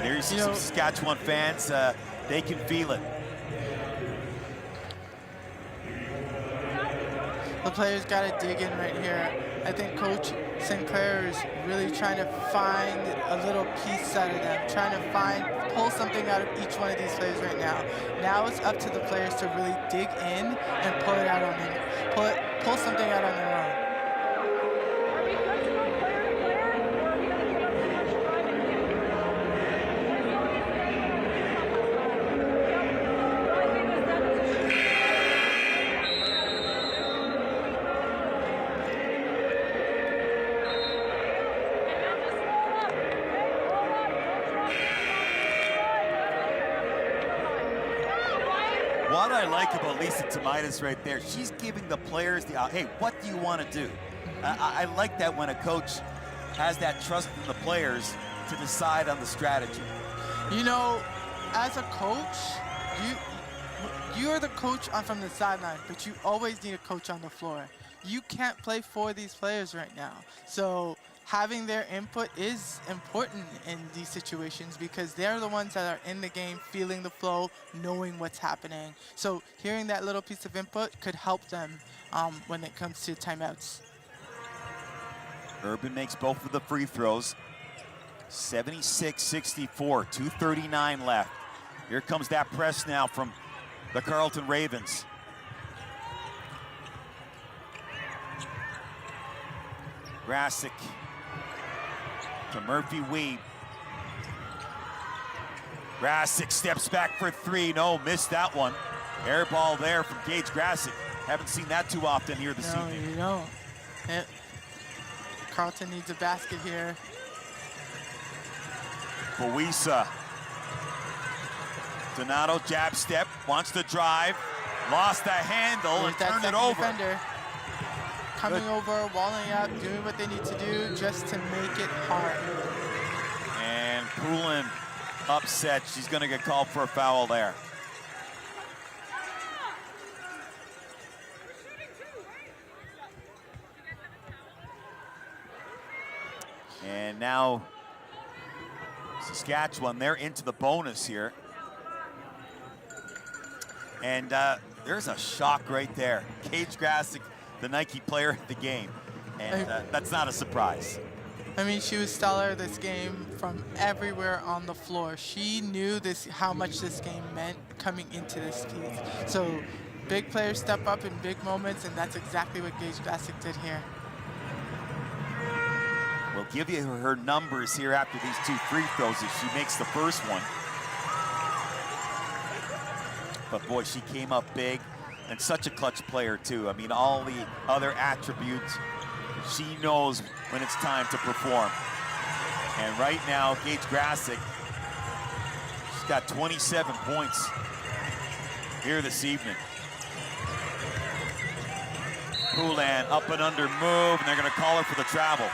There you see some Saskatchewan fans. They can feel it. The players got to dig in right here. I think Coach Sinclair is really trying to find a little piece out of them, trying to pull something out of each one of these players right now. Now it's up to the players to really dig in and pull it out on them, pull something out on their own. What I like about Lisa Tomaitis right there, she's giving the players the, hey, what do you want to do? I like that when a coach has that trust in the players to decide on the strategy. You know, as a coach, you're the coach from the sideline, but you always need a coach on the floor. You can't play for these players right now. So having their input is important in these situations because they're the ones that are in the game, feeling the flow, knowing what's happening. So hearing that little piece of input could help them when it comes to timeouts. Urban makes both of the free throws. 76-64, 2:39 left. Here comes that press now from the Carleton Ravens. Grasic to Murphy Weeb. Grasic steps back for three. No, missed that one. Air ball there from Gage Grasic. Haven't seen that too often here this evening. No, you don't. Carleton needs a basket here. Louisa. Donato jab step, wants to drive. Lost the handle and turned it over. Defender coming over, walling up, doing what they need to do just to make it hard. And Poulin upset. She's going to get called for a foul there. And now Saskatchewan, they're into the bonus here. And there's a shock right there. Gage Grassick, the Nike player of the game. And that's not a surprise. I mean, she was stellar this game from everywhere on the floor. She knew how much this game meant coming into this piece. So big players step up in big moments, and that's exactly what Gage Grassick did here. We'll give you her numbers here after these 2 free throws if she makes the first one. But boy, she came up big and such a clutch player too. I mean, all the other attributes, she knows when it's time to perform. And right now, Gage Grassick, she's got 27 points here this evening. Poulin up and under move, and they're gonna call her for the travel.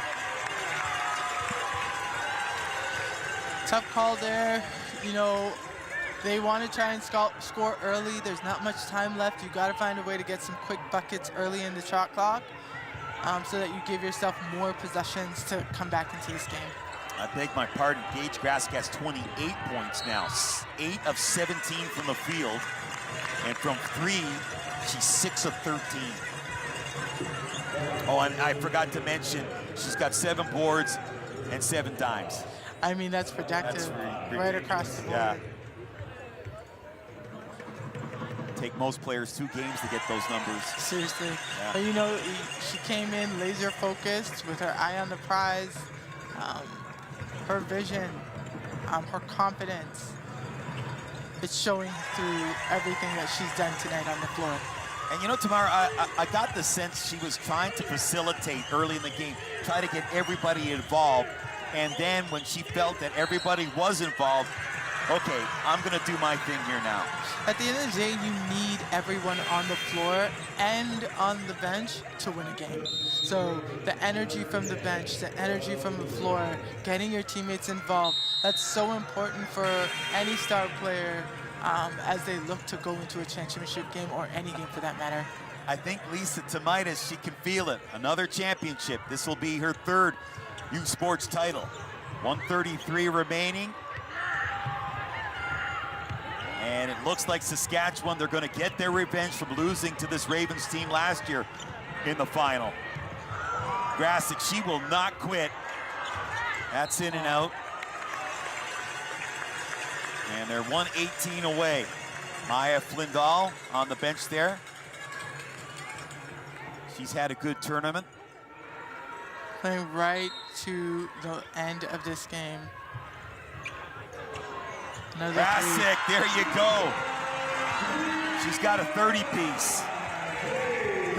Tough call there. You know, they want to try and score early. There's not much time left. You got to find a way to get some quick buckets early in the shot clock so that you give yourself more possessions to come back into this game. I beg my pardon. Gage Grassick has 28 points now. 8 of 17 from the field. And from 3, she's 6 of 13. Oh, and I forgot to mention, she's got 7 boards and 7 dimes. I mean, that's productive right across the board. Yeah. Take most players 2 games to get those numbers. Seriously. Yeah. But you know, she came in laser focused with her eye on the prize, her vision, her confidence. It's showing through everything that she's done tonight on the floor. And you know, Tamara, I got the sense she was trying to facilitate early in the game, try to get everybody involved. And then when she felt that everybody was involved, okay, I'm gonna do my thing here now. At the end of the day, you need everyone on the floor and on the bench to win a game. So the energy from the bench, the energy from the floor, getting your teammates involved, that's so important for any star player as they look to go into a championship game or any game for that matter. I think Lisa Tomaitis, she can feel it. Another championship. This will be her 3rd USports title. 133 remaining. And it looks like Saskatchewan, they're going to get their revenge from losing to this Ravens team last year in the final. Grassick, she will not quit. That's in and out. And they're 118 away. Maya Flindall on the bench there. She's had a good tournament. Playing right to the end of this game. Grassick, there you go. She's got a 30-piece.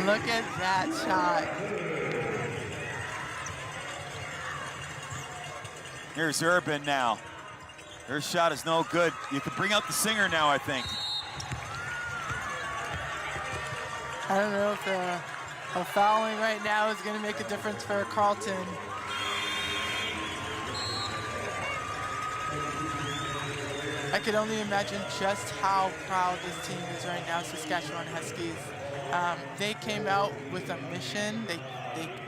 Look at that shot. Here's Urban now. Her shot is no good. You can bring out the singer now, I think. I don't know if a fouling right now is going to make a difference for Carleton. I could only imagine just how proud this team is right now, Saskatchewan Huskies. They came out with a mission. They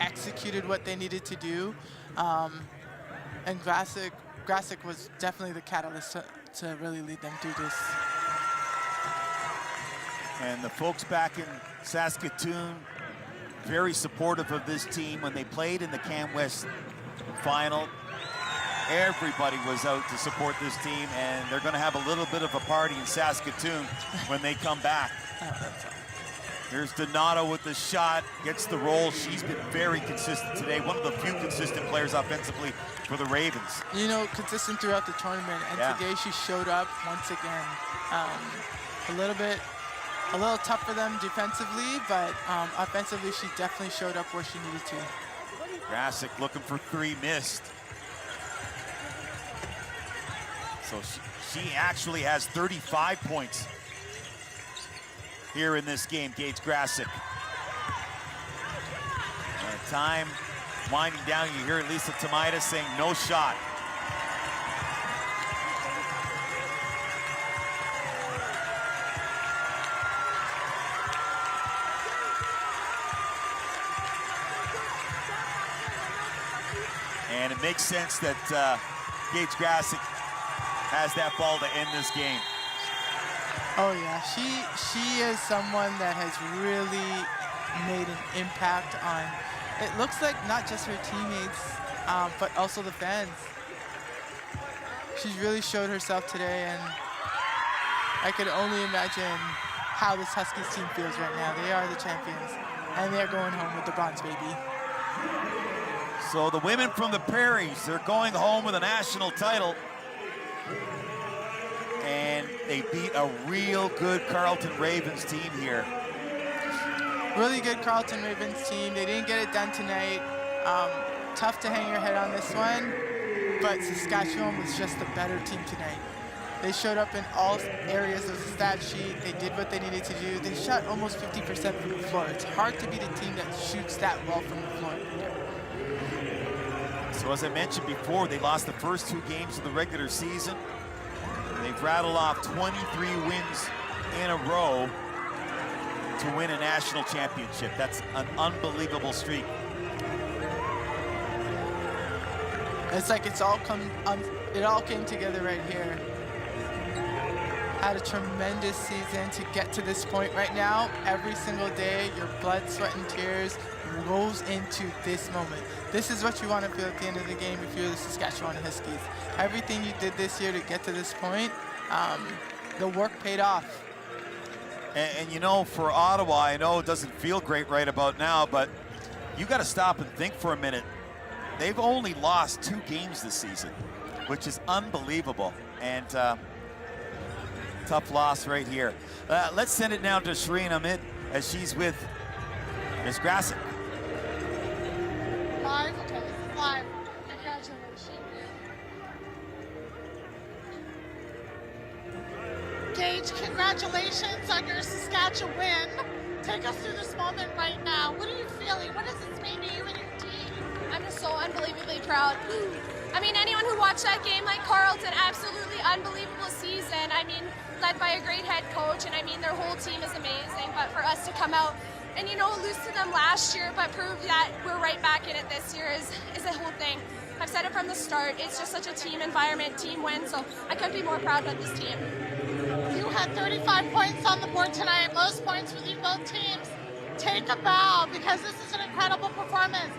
executed what they needed to do. And Grassick was definitely the catalyst to really lead them through this. And the folks back in Saskatoon, very supportive of this team. When they played in the Cam West final, everybody was out to support this team, and they're going to have a little bit of a party in Saskatoon when they come back. Here's Donato with the shot, gets the roll. She's been very consistent today. One of the few consistent players offensively for the Ravens. You know, consistent throughout the tournament, and today she showed up once again. A little tough for them defensively, but offensively she definitely showed up where she needed to. Grassick looking for 3, missed. So she actually has 35 points. here in this game, Gage Grassick. Time winding down, you hear Lisa Tamaida saying no shot. And it makes sense that Gage Grassick has that ball to end this game. Oh yeah, she is someone that has really made an impact on, it looks like not just her teammates, but also the fans. She's really showed herself today, and I could only imagine how this Huskies team feels right now. They are the champions, and they're going home with the bronze, baby. So the women from the Prairies, they're going home with a national title. And they beat a real good Carleton Ravens team here. Really good Carleton Ravens team. They didn't get it done tonight. Tough to hang your head on this one, but Saskatchewan was just the better team tonight. They showed up in all areas of the stat sheet. They did what they needed to do. They shot almost 50% from the floor. It's hard to beat a team that shoots that well from the floor. So as I mentioned before, they lost the first 2 games of the regular season. They've rattled off 23 wins in a row to win a national championship. That's an unbelievable streak. It's like it all came together right here. Had a tremendous season to get to this point right now. Every single day, your blood, sweat, and tears goes into this moment. This is what you want to feel at the end of the game if you're the Saskatchewan Huskies. Everything you did this year to get to this point, the work paid off. And you know, for Ottawa, I know it doesn't feel great right about now, but you got to stop and think for a minute. They've only lost 2 games this season, which is unbelievable. And tough loss right here. Let's send it now to Shireen Ahmed as she's with Ms. Grassick. Live? Okay, this is live. Congratulations. Gage, congratulations on your Saskatchewan win. Take us through this moment right now. What are you feeling? What does this mean to you and your team? I'm just so unbelievably proud. I mean, anyone who watched that game like Carleton, absolutely unbelievable season. I mean, led by a great head coach, and I mean, their whole team is amazing. But for us to come out and, you know, lose to them last year, but prove that we're right back in it this year is a whole thing. I've said it from the start, it's just such a team environment, team win, so I couldn't be more proud of this team. You had 35 points on the board tonight, most points with you both teams. Take a bow, because this is an incredible performance.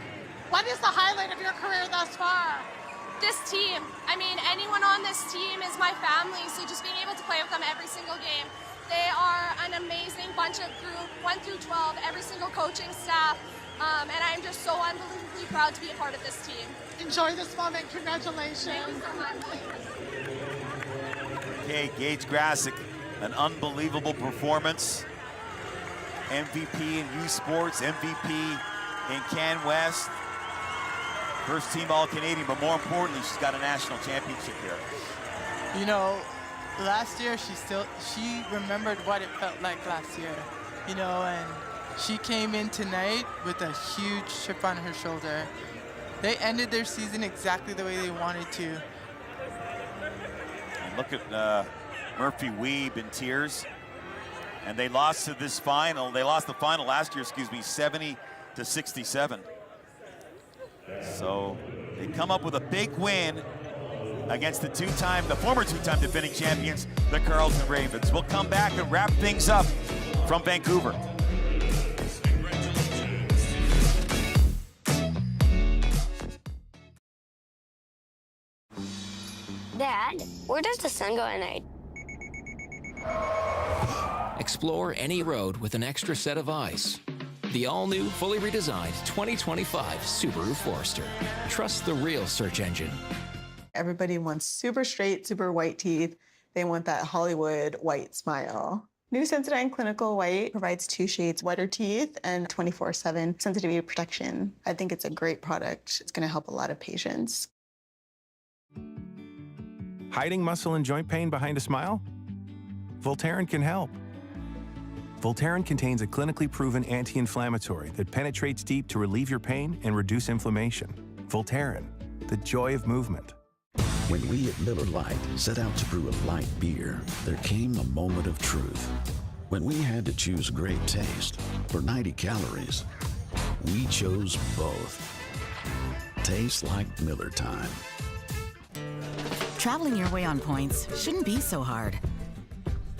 What is the highlight of your career thus far? This team. I mean, anyone on this team is my family, so just being able to play with them every single game. They are an amazing bunch of group, 1 through 12, every single coaching staff, and I'm just so unbelievably proud to be a part of this team. Enjoy this moment. Congratulations. Thank you so much. Okay, Gage Grassick, an unbelievable performance. MVP in USports, MVP in Can West. First team All-Canadian, but more importantly, she's got a national championship here. You know, last year she remembered what it felt like last year, you know, and she came in tonight with a huge chip on her shoulder. They ended their season exactly the way they wanted to. And look at Murphy Weeb in tears. And they lost to this final. They lost the final last year, 70-67. So they come up with a big win against the former two-time defending champions, the Carleton Ravens. We'll come back and wrap things up from Vancouver. Dad, where does the sun go at night? Explore any road with an extra set of eyes. The all-new, fully redesigned 2025 Subaru Forester. Trust the real search engine. Everybody wants super straight, super white teeth. They want that Hollywood white smile. New Sensodyne Clinical White provides 2 shades whiter teeth and 24/7 sensitivity protection. I think it's a great product. It's going to help a lot of patients. Hiding muscle and joint pain behind a smile? Voltaren can help. Voltaren contains a clinically proven anti-inflammatory that penetrates deep to relieve your pain and reduce inflammation. Voltaren, the joy of movement. When we at Miller Lite set out to brew a light beer, there came a moment of truth. When we had to choose great taste or 90 calories, we chose both. Tastes like Miller time. Traveling your way on points shouldn't be so hard.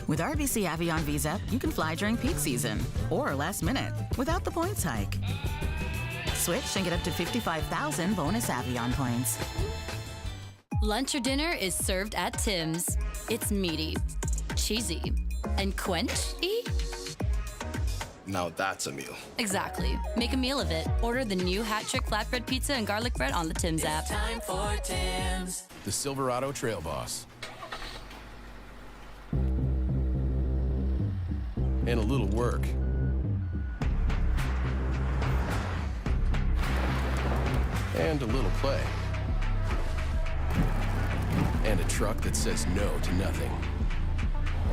With RBC Avion Visa, you can fly during peak season or last minute without the points hike. Switch and get up to 55,000 bonus Avion points. Lunch or dinner is served at Tim's. It's meaty, cheesy, and quench-y. Now that's a meal. Exactly. Make a meal of it. Order the new Hat Trick Flatbread Pizza and Garlic Bread on the Tim's app. Time for Tim's. The Silverado Trail Boss. And a little work. And a little play. And a truck that says no to nothing.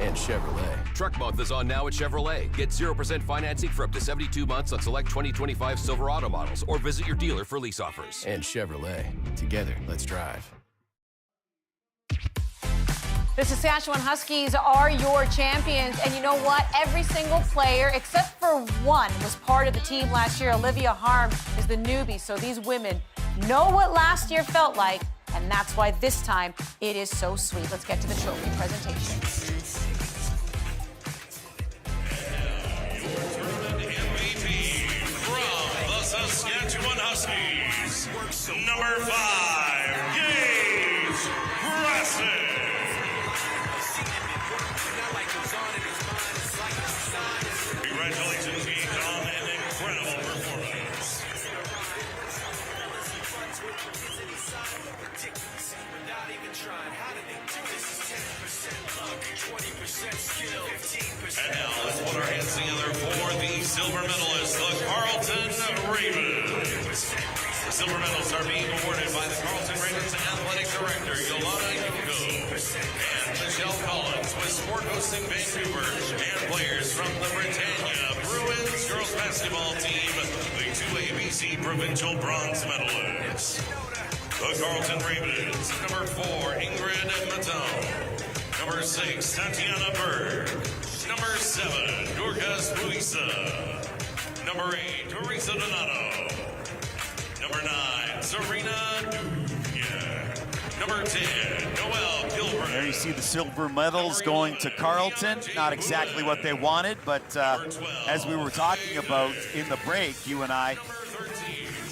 And Chevrolet. Truck Month is on now at Chevrolet. Get 0% financing for up to 72 months on select 2025 Silverado models, or visit your dealer for lease offers. And Chevrolet. Together, let's drive. The Saskatchewan Huskies are your champions, and you know what? Every single player, except for one, was part of the team last year. Olivia Harm is the newbie, so these women know what last year felt like, and that's why this time it is so sweet. Let's get to the trophy presentation. From the Saskatchewan Huskies, number 5, Gage Grassick. Congratulations, Gage, on an incredible performance. And now let's put our hands together for the silver medalists, the Carleton Ravens. The silver medals are being awarded by the Carleton Ravens Athletic Director, Yolanda Yuko, and Michelle Collins, with sport hosting Vancouver, and players from the Britannia Bruins girls basketball team, the 2ABC Provincial Bronze medalists. The Carleton Ravens, number 4, Ingrid Matone. Number 6, Tatiana Berg. Number 7, Dorcas Buisa. Number 8, Teresa Donato. Number 9, Serena Dunya. Number 10, Noelle Gilbert. There you see the silver medals going to Carleton. Not exactly what they wanted, but as we were talking about in the break, you and I,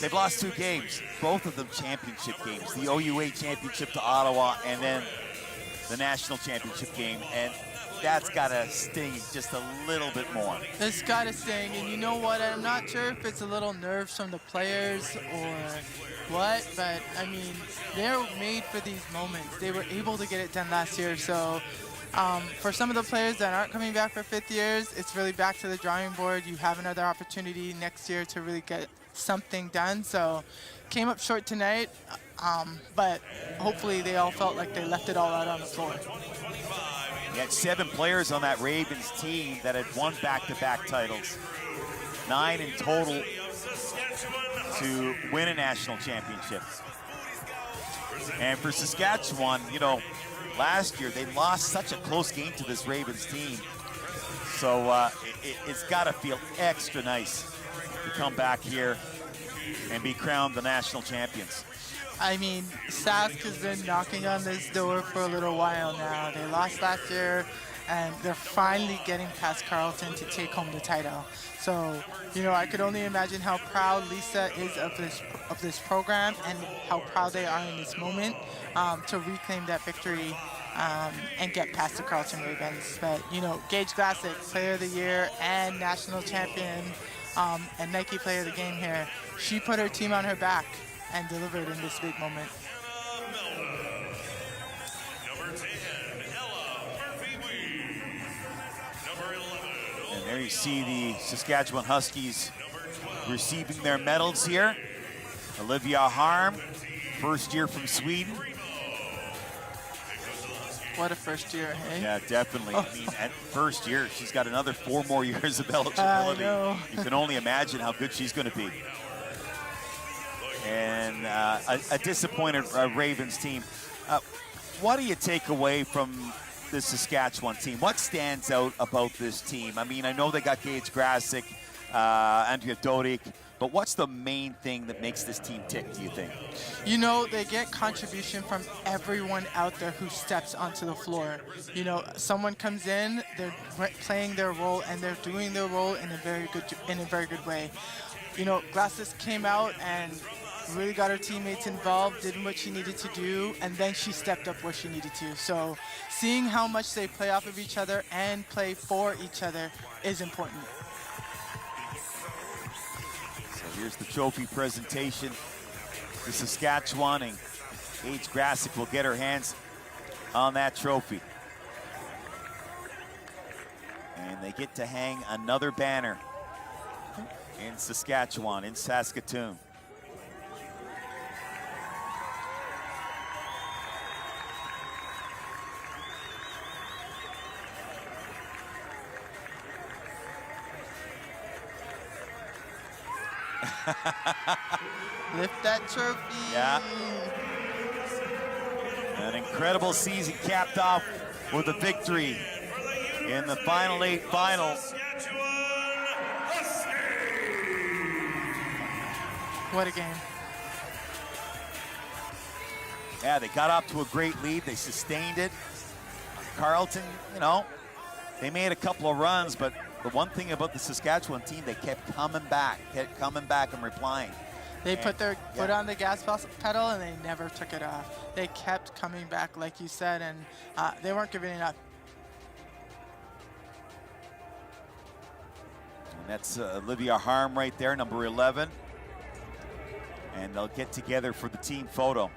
they've lost 2 games, both of them championship games. The OUA championship to Ottawa, and then the national championship game, and that's got to sting just a little bit more. It's got to sting, and you know what? I'm not sure if it's a little nerves from the players or what, but I mean, they're made for these moments. They were able to get it done last year, so for some of the players that aren't coming back for 5th years, it's really back to the drawing board. You have another opportunity next year to really get something done. So came up short tonight, but hopefully they all felt like they left it all out on the floor. You had 7 players on that Ravens team that had won back-to-back titles. 9 in total to win a national championship. And for Saskatchewan, you know, last year they lost such a close game to this Ravens team. So it's got to feel extra nice to come back here and be crowned the national champions. I mean, Sask has been knocking on this door for a little while now. They lost last year, and they're finally getting past Carleton to take home the title. So, you know, I could only imagine how proud Lisa is of this program and how proud they are in this moment to reclaim that victory and get past the Carleton Ravens. But, you know, Gage Grassick, Player of the Year and National Champion and Nike Player of the Game here, she put her team on her back and delivered in this big moment. And there you see the Saskatchewan Huskies receiving their medals here. Olivia Harm, first year from Sweden. What a first year, hey? Yeah, definitely. Oh. I mean, at first year, she's got another 4 more years of eligibility. I know. You can only imagine how good she's going to be. And a disappointed Ravens team. What do you take away from the Saskatchewan team? What stands out about this team? I mean, I know they got Gage Grasick, Andrea DODIG, but what's the main thing that makes this team tick, do you think? You know, they get contribution from everyone out there who steps onto the floor. You know, someone comes in, they're playing their role, and they're doing their role in a very good way. You know, Glasses came out and really got her teammates involved, did what she needed to do, and then she stepped up where she needed to. So seeing how much they play off of each other and play for each other is important. So here's the trophy presentation to Saskatchewan, and Gage Grasick will get her hands on that trophy. And they get to hang another banner in Saskatchewan, in Saskatoon. Lift that trophy. Yeah. An incredible season capped off with a victory in the Final 8 final. What a game. Yeah, they got off to a great lead. They sustained it. Carleton, you know, they made a couple of runs, but the one thing about the Saskatchewan team, they kept coming back and replying. They put their foot on the gas pedal and they never took it off. They kept coming back, like you said, and they weren't giving it up. And that's Olivia Harm right there, number 11. And they'll get together for the team photo.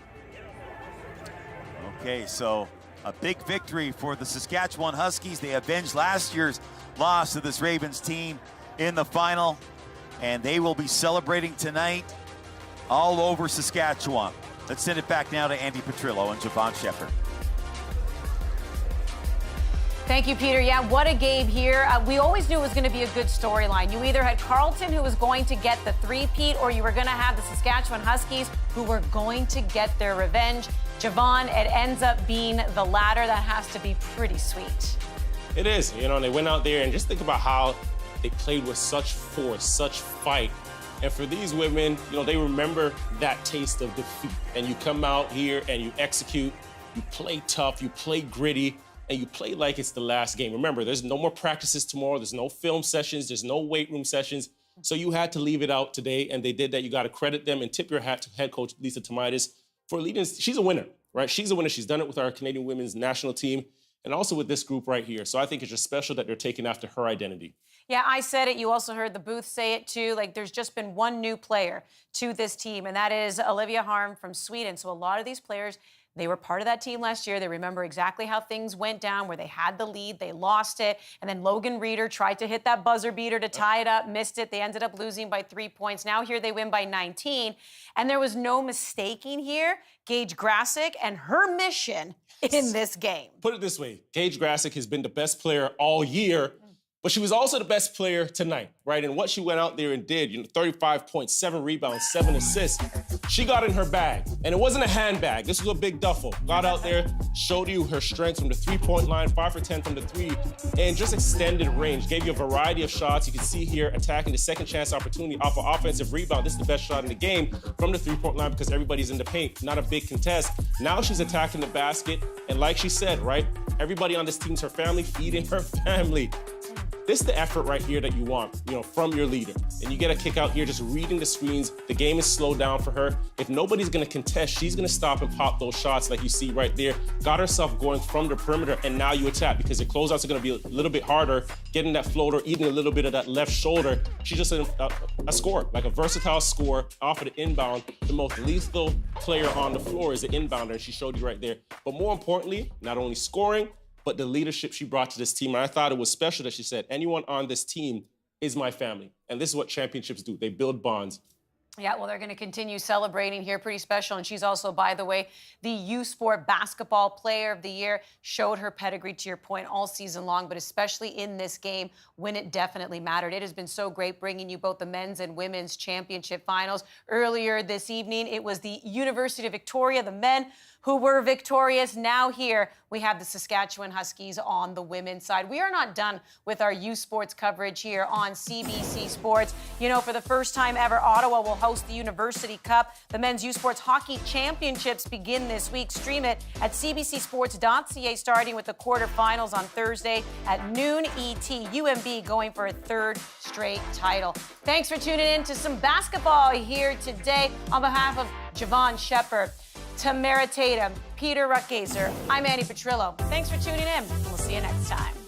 Okay, so a big victory for the Saskatchewan Huskies. They avenged last year's loss to this Ravens team in the final, and they will be celebrating tonight all over Saskatchewan. Let's send it back now to Andy Petrillo and Javon Shepard. Thank you, Peter. Yeah, what a game here. We always knew it was going to be a good storyline. You either had Carleton, who was going to get the three-peat, or you were going to have the Saskatchewan Huskies, who were going to get their revenge. Javon, it ends up being the latter. That has to be pretty sweet. It is. You know, and they went out there and just think about how they played with such force, such fight. And for these women, you know, they remember that taste of defeat. And you come out here and you execute, you play tough, you play gritty, and you play like it's the last game. Remember, there's no more practices tomorrow. There's no film sessions. There's no weight room sessions. So you had to leave it out today, and they did that. You got to credit them and tip your hat to head coach Lisa Tomaitis for leading. She's a winner, right? She's a winner. She's done it with our Canadian women's national team and also with this group right here. So I think it's just special that they're taking after her identity. Yeah, I said it. You also heard the booth say it, too. Like, there's just been one new player to this team, and that is Olivia Harm from Sweden. So a lot of these players, they were part of that team last year. They remember exactly how things went down, where they had the lead, they lost it, and then Logan Reeder tried to hit that buzzer beater to tie it up, missed it. They ended up losing by 3 points. Now here they win by 19, and there was no mistaking here Gage Grasick and her mission in this game. Put it this way, Gage Grasick has been the best player all year, but she was also the best player tonight, right? And what she went out there and did, you know, 35 points, 7 rebounds, 7 assists. She got in her bag, and it wasn't a handbag. This was a big duffel. Got out there, showed you her strength from the three-point line, 5 for 10 from the three, and just extended range. Gave you a variety of shots. You can see here attacking the second chance opportunity off an offensive rebound. This is the best shot in the game from the three-point line because everybody's in the paint. Not a big contest. Now she's attacking the basket, and like she said, right, everybody on this team's her family, feeding her family. This is the effort right here that you want, you know, from your leader. And you get a kick out here just reading the screens. The game is slowed down for her. If nobody's going to contest, she's going to stop and pop those shots like you see right there. Got herself going from the perimeter, and now you attack because the closeouts are going to be a little bit harder, getting that floater, eating a little bit of that left shoulder. She's just a scorer, like a versatile scorer off of the inbound. The most lethal player on the floor is the inbounder, and she showed you right there. But more importantly, not only scoring, but the leadership she brought to this team. And I thought it was special that she said, anyone on this team is my family. And this is what championships do. They build bonds. Yeah, well, they're going to continue celebrating here. Pretty special. And she's also, by the way, the USports Basketball Player of the Year. Showed her pedigree, to your point, all season long, but especially in this game when it definitely mattered. It has been so great bringing you both the men's and women's championship finals. Earlier this evening, it was the University of Victoria, the men who were victorious. Now here we have the Saskatchewan Huskies on the women's side. We are not done with our USports coverage here on CBC Sports. You know, for the first time ever, Ottawa will host the University Cup. The Men's USports Hockey Championships begin this week. Stream it at cbcsports.ca, starting with the quarterfinals on Thursday at noon ET. UMB going for a third straight title. Thanks for tuning in to some basketball here today. On behalf of Javon Shepard, Tamara Tatum, Peter Ruckgazer, I'm Annie Petrillo. Thanks for tuning in. We'll see you next time.